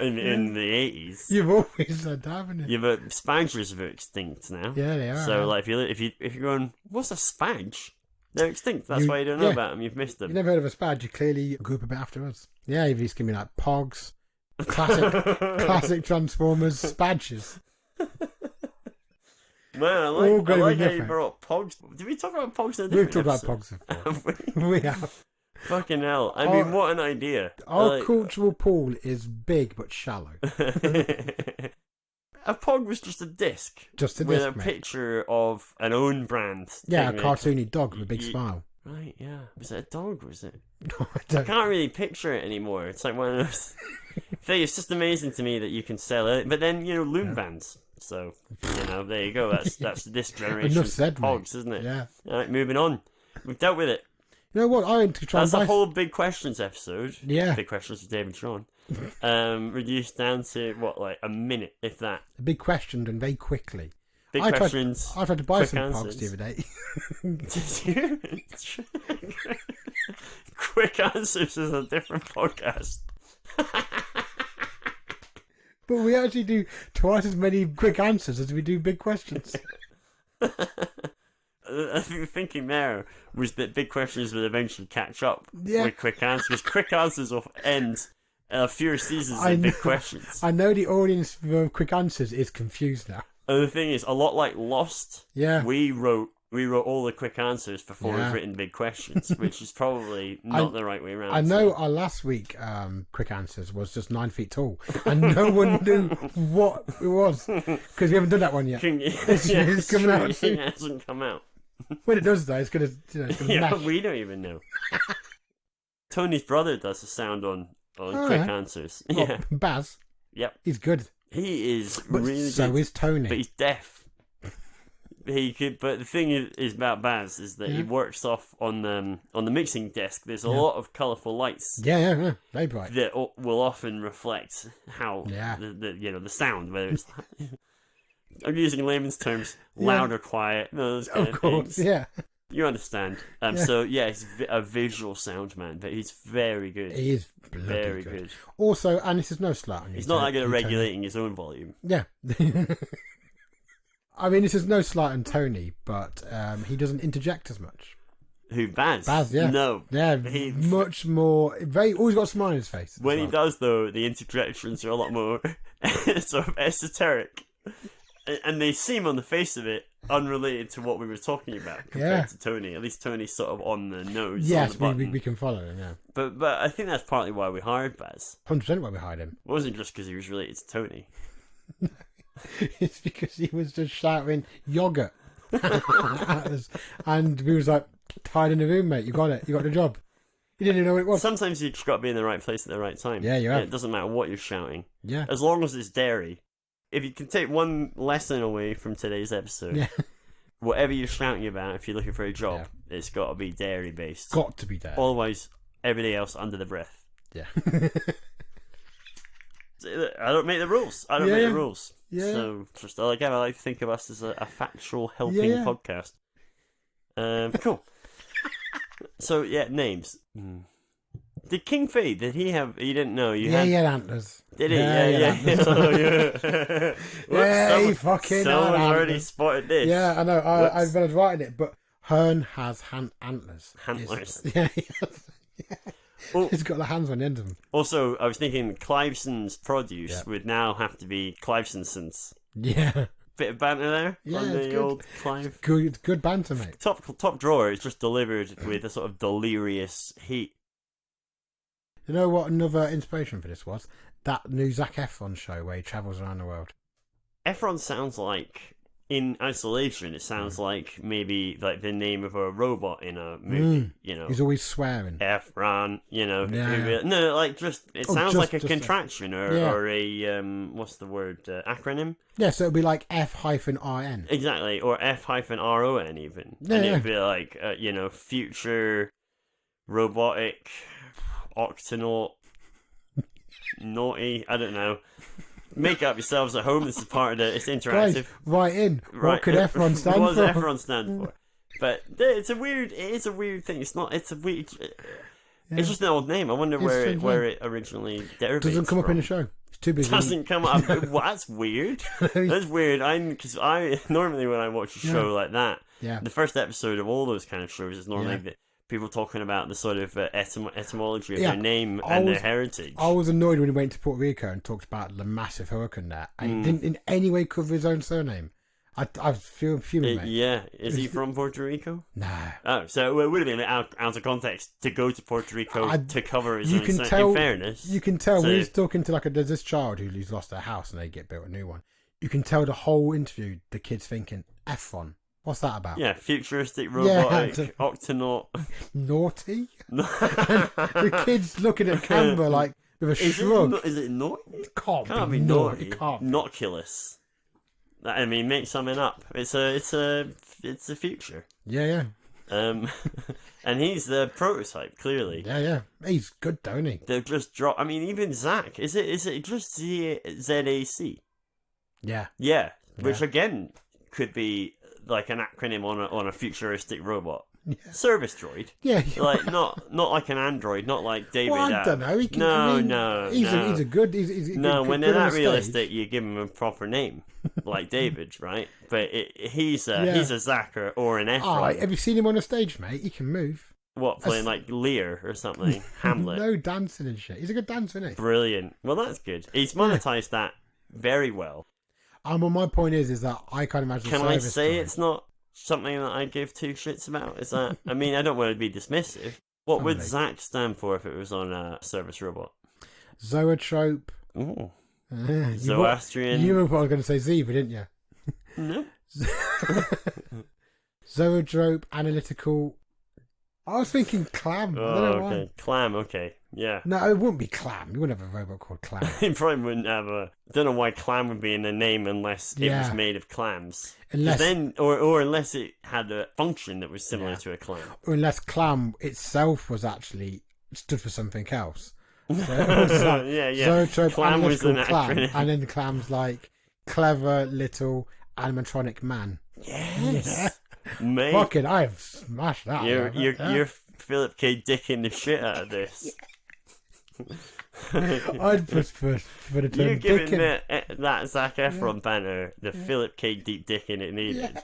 in the 80s. You've always said that, haven't you? Yeah, but spadgers are extinct now. Yeah, they are. So, like, if you're going, what's a spadge? They're extinct. That's why you don't know about them. You've missed them. You've never heard of a spadge. You clearly grew up a bit after us. Yeah, you've just given me like Pogs, classic Transformers, spadges. Man, I like how you brought Pogs. Did we talk about Pogs in a different We've talked episode? about Pogs before. We have. Fucking hell. I mean, what an idea. Our cultural pool is big but shallow. A Pog was just a disc. With a picture of an own brand. Yeah, a cartoony dog with a big smile. Right, yeah. Was it a dog, was it? No, I can't really picture it anymore. It's like one of those things. It's just amazing to me that you can sell it. But then, loom bands. So, there you go. That's this generation of Pogs, isn't it? Yeah. All right, moving on. We've dealt with it. You know what? I went to try That's the whole Big Questions episode. Yeah. Big Questions with Dave and Sean. Reduced down to, a minute, if that. A big question done very quickly. Big questions. I tried to buy some Pogs the other day. Did you? Quick Answers is a different podcast. But we actually do twice as many quick answers as we do big questions. I think the thinking there was that big questions would eventually catch up with quick answers. Quick answers will end fewer seasons than big questions. I know the audience for quick answers is confused now. And the thing is, a lot like Lost, yeah, we wrote all the quick answers before we've written big questions, which is probably not the right way around. I know our last week quick answers was just 9 feet tall, and no one knew what it was because we haven't done that one yet. It's coming out soon. It hasn't come out. When it does, though, it's gonna yeah, we don't even know. Tony's brother does the sound on quick answers. Yeah, Baz. Yep, he's good. He is really good. So is Tony, but he's deaf. But the thing is about Baz is that he works off on the mixing desk. There's a lot of colourful lights. Yeah, very bright. That will often reflect how the sound, whether it's. I'm using layman's terms, loud or quiet. Those kind of course, things. Yeah. You understand. So, he's a visual sound man, but he's very good. He is very good. Also, and this is no slight on you. He's not that good at regulating his own volume. Yeah. I mean, this is no slight on Tony, but he doesn't interject as much. Who, Baz? Baz, yeah. No. Yeah, much more. Always got a smile on his face. When he does, though, the interjections are a lot more sort of esoteric. And they seem, on the face of it, unrelated to what we were talking about compared to Tony. At least Tony's sort of on the nose. Yes, on the we can follow him, yeah. But I think that's partly why we hired Baz. 100% why we hired him. It wasn't just because he was related to Tony. It's because he was just shouting yogurt at us. And we was like, tied in the room, mate. You got it. You got the job. You didn't even know what it was. Sometimes you just got to be in the right place at the right time. Yeah, you have. It doesn't matter what you're shouting. Yeah. As long as it's dairy. If you can take one lesson away from today's episode, whatever you're shouting about, if you're looking for a job, it's got to be dairy based. Got to be dairy. Otherwise, everything else under the breath. Yeah. I don't make the rules. I don't make the rules. Yeah. So just I like to think of us as a factual helping podcast. Cool. So yeah, names. Did King Fade? Did he have? You didn't know. You had, he had antlers. Did he? Yeah. Whoops, he fucking. Someone already spotted this. Yeah, I know. I've been writing it, but Hearn has antlers. Antlers. Yeah, he has. Yeah. Oh, he's got the hands on the end of them. Also, I was thinking Cliveson's produce would now have to be Cliveson's. Yeah. Bit of banter there. Yeah, on the good. old Clive. Good banter, mate. Top drawer is just delivered with a sort of delirious heat. You know what another inspiration for this was? That new Zac Efron show where he travels around the world. Efron sounds like, in isolation, it sounds like maybe like the name of a robot in a movie, you know. He's always swearing. Efron, you know. Yeah. No, like just, it sounds like a contraction or a, what's the word, acronym? Yeah, so it'll be like F-RN. Exactly, or F-RON even. Yeah, and it'd be like, future robotic octonaut naughty, I don't know. Make it up yourselves at home. This is part of the. It's interactive. Guys, write in. What could Efron stand for? What does Efron stand for? But it's a weird. It is a weird thing. It's not. It's a weird. It's just an old name. I wonder where it originally derivates. Doesn't come from. up in the show. It's too busy. Doesn't come up. Well, that's weird. That's weird. Because I normally when I watch a show like that, the first episode of all those kind of shows is normally the people talking about the sort of etymology of their name and their heritage. I was annoyed when he went to Puerto Rico and talked about the massive hurricane there, and he didn't in any way cover his own surname. I feel fuming, mate. Yeah, is he from Puerto Rico? No. Oh, so it would have been out of context to go to Puerto Rico to cover his own surname. In fairness, you can tell when he's talking to there's this child who's lost their house and they get built a new one. You can tell the whole interview the kid's thinking Efron. What's that about? Yeah, futuristic robotic octonaut. Naughty? The kid's looking at camera like with a shrug. Is it naughty? It can't be naughty. Noculus. I mean, make something up. It's a future. Yeah. And he's the prototype, clearly. Yeah. He's good, don't he? They've just dropped. I mean, even Zac. Is it just ZAC? Yeah. Yeah. Which again could be like an acronym on a futuristic robot. Yeah. Service droid. Yeah. Like not like an android, not like David. Well, I don't know. He's a good. He's when they're that realistic, you give him a proper name, like David, right? But he's a Zac or an Efron. Have you seen him on a stage, mate? He can move. What, playing like Lear or something? Hamlet. No, dancing and shit. He's a good dancer, isn't he? Brilliant. Well, that's good. He's monetized that very well. Well, my point is that I can't imagine. Can I say it's not something that I give two shits about? Is that? I mean, I don't want to be dismissive. What would Zac stand for if it was on a service robot? Zoetrope. Ooh. Zoroastrian. You were probably going to say Ziva, didn't you? No. Zoetrope, analytical. I was thinking Clam. I don't know why. Clam, okay. Yeah. No, it wouldn't be Clam. You wouldn't have a robot called Clam. You probably wouldn't have a... I don't know why Clam would be in the name unless it was made of clams. Or unless it had a function that was similar to a clam. Or unless Clam itself was actually stood for something else. So it was like Zoetrope, Clam was an Clam, acronym. and then Clam's like clever little animatronic man. Yes. Mate. Fucking, I've smashed that. You're Philip K. Dicking the shit out of this. I'd prefer the term You're giving Dickin. that Zac Efron banner the Philip K. Deep Dickin it needed. Yeah.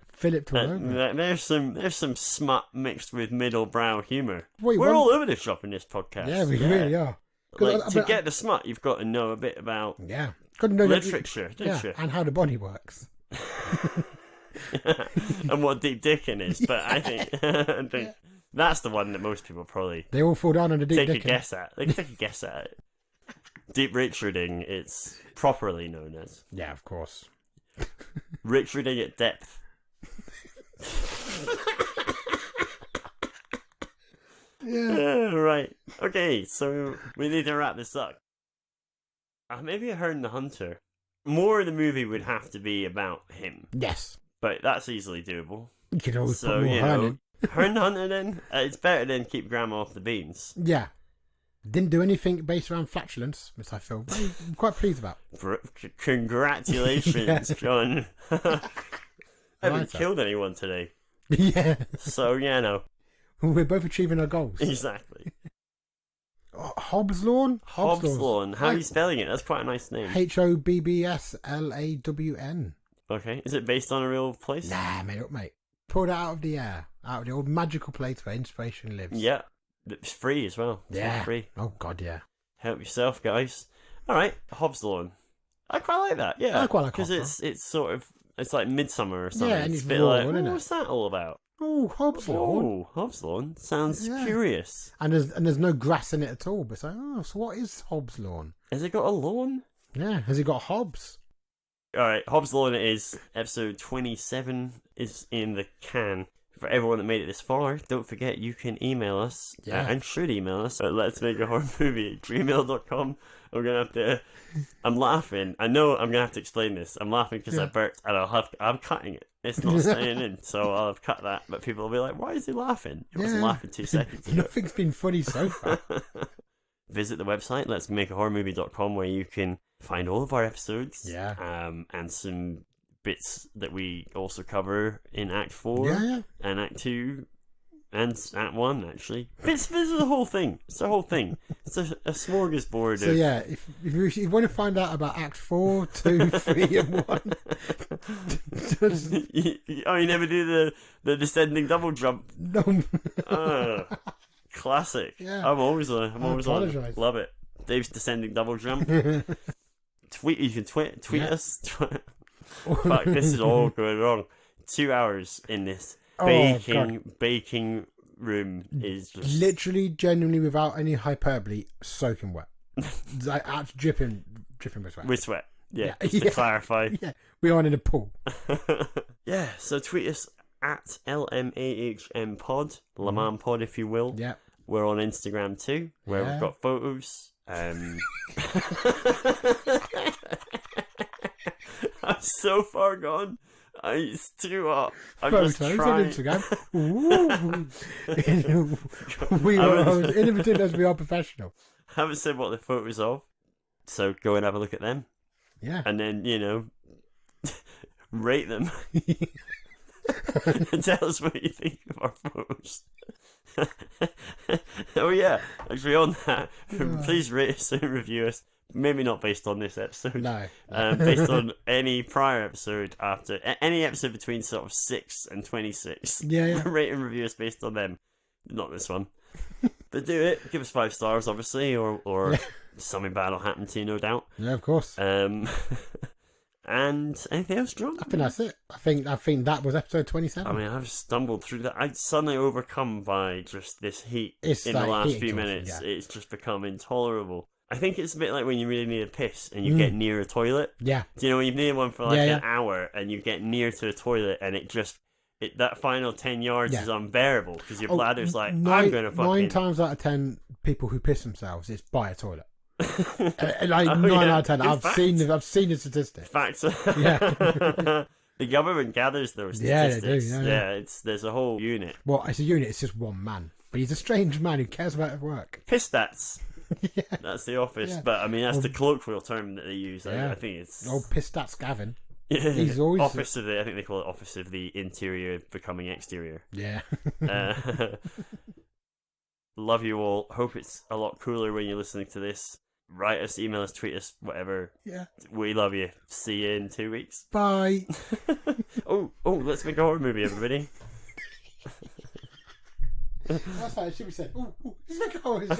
Philip There's some smut mixed with middle brow humour. We're all over the shop in this podcast. Yeah, we really are. To get the smut, you've got to know a bit about literature, don't you? And how the body works. And what deep dicking is, but I think that's the one that most people probably they all fall down on the deep take dicking. a guess at. They can take a guess at it. Deep Richarding, it's properly known as. Yeah, of course. Richarding at depth. Right. Okay, so we need to wrap this up. Maybe Hearn the Hunter. More of the movie would have to be about him. Yes. But that's easily doable. You could always put more Hearn in. Hern Hunter then? It's better than keep grandma off the beans. Yeah. Didn't do anything based around flatulence, which I feel I'm quite pleased about. Congratulations, John. I haven't killed anyone today. Yeah. So, yeah, no. We're both achieving our goals. Exactly. Hobbslawn? Hobbslawn. How are you spelling it? That's quite a nice name. Hobbslawn. Okay. Is it based on a real place? Nah, made up, mate. Pulled it out of the air. Out of the old magical place where inspiration lives. Yeah. It's free as well. It's yeah. Free. Oh, God, yeah. Help yourself, guys. All right. Hobbslawn. I quite like that. Yeah. I quite like Because it's sort of... It's like Midsummer or something. Yeah, and it's it's a bit raw, like, isn't it? what's that all about? Oh, Hobbslawn. Oh, Hobbslawn. Sounds curious. And there's no grass in it at all. But it's like, so what is Hobbslawn? Has it got a lawn? Yeah. Has it got hobs? All right. Hobbslawn it is. Episode 27 is in the can. For everyone that made it this far, don't forget you can email us and should email us at letsmakeahorrormovie@gmail.com. I'm gonna have to. I'm laughing. I know I'm gonna have to explain this. I'm laughing because I burped and I'm cutting it. It's not staying in, so I'll have cut that. But people will be like, "Why is he laughing? He wasn't laughing 2 seconds ago." Nothing's been funny so far. Visit the website letsmakeahorrormovie.com where you can find all of our episodes. Yeah. And some bits that we also cover in Act 4 and Act 2 and Act 1, actually. This is the whole thing. It's the whole thing. It's a smorgasbord. So, yeah, if you want to find out about Act 4, 2, 3, and 1, just... you never do the descending double jump. No. Classic. Yeah. I'm always on. Love it. Dave's descending double jump. You can tweet us. Fuck, this is all going wrong. 2 hours in this baking room is just... Literally, genuinely, without any hyperbole, soaking wet. Like, dripping with sweat. With sweat, yeah. Just to clarify. Yeah, we aren't in a pool. Yeah, so tweet us at LMAHMpod, Laman Pod, if you will. Yeah. We're on Instagram too, where we've got photos. I'm so far gone. It's too hot. I'm photos just trying. on Instagram. We are as innovative as we are professional. Haven't said what the photos of, so go and have a look at them. Yeah. And then, rate them. And tell us what you think of our photos. Oh yeah, actually on that, please rate us and review us. Maybe not based on this episode. No. Based on any prior episode after any episode between sort of 6 and 26. Yeah. Rate and review us based on them. Not this one. But do it. Give us 5 stars, obviously, or something bad will happen to you, no doubt. Yeah, of course. And anything else, John? I think that's it. I think that was episode 27. I mean, I've stumbled through that. I'm suddenly overcome by just this heat in the last few minutes. Yeah. It's just become intolerable. I think it's a bit like when you really need a piss and you get near a toilet. Yeah. Do you know when you've needed one for an hour and you get near to a toilet and that final 10 yards is unbearable because your bladder's like, I'm going to fucking... 9 times out of 10 people who piss themselves, it's by a toilet. 9 out of 10. I've seen the statistics. Facts. Yeah. The government gathers those statistics. Yeah, they do. There's a whole unit. Well, it's a unit. It's just one man, but he's a strange man who cares about his work. Piss stats. Yeah. That's the office, but I mean that's the colloquial term that they use. I think it's piss stats Gavin. Yeah. He's always office of the. I think they call it office of the interior becoming exterior. Yeah. Love you all. Hope it's a lot cooler when you're listening to this. Write us, email us, tweet us, whatever. Yeah. We love you. See you in 2 weeks. Bye. Oh, let's make a horror movie, everybody. That's how it should be said. Let's make a horror movie.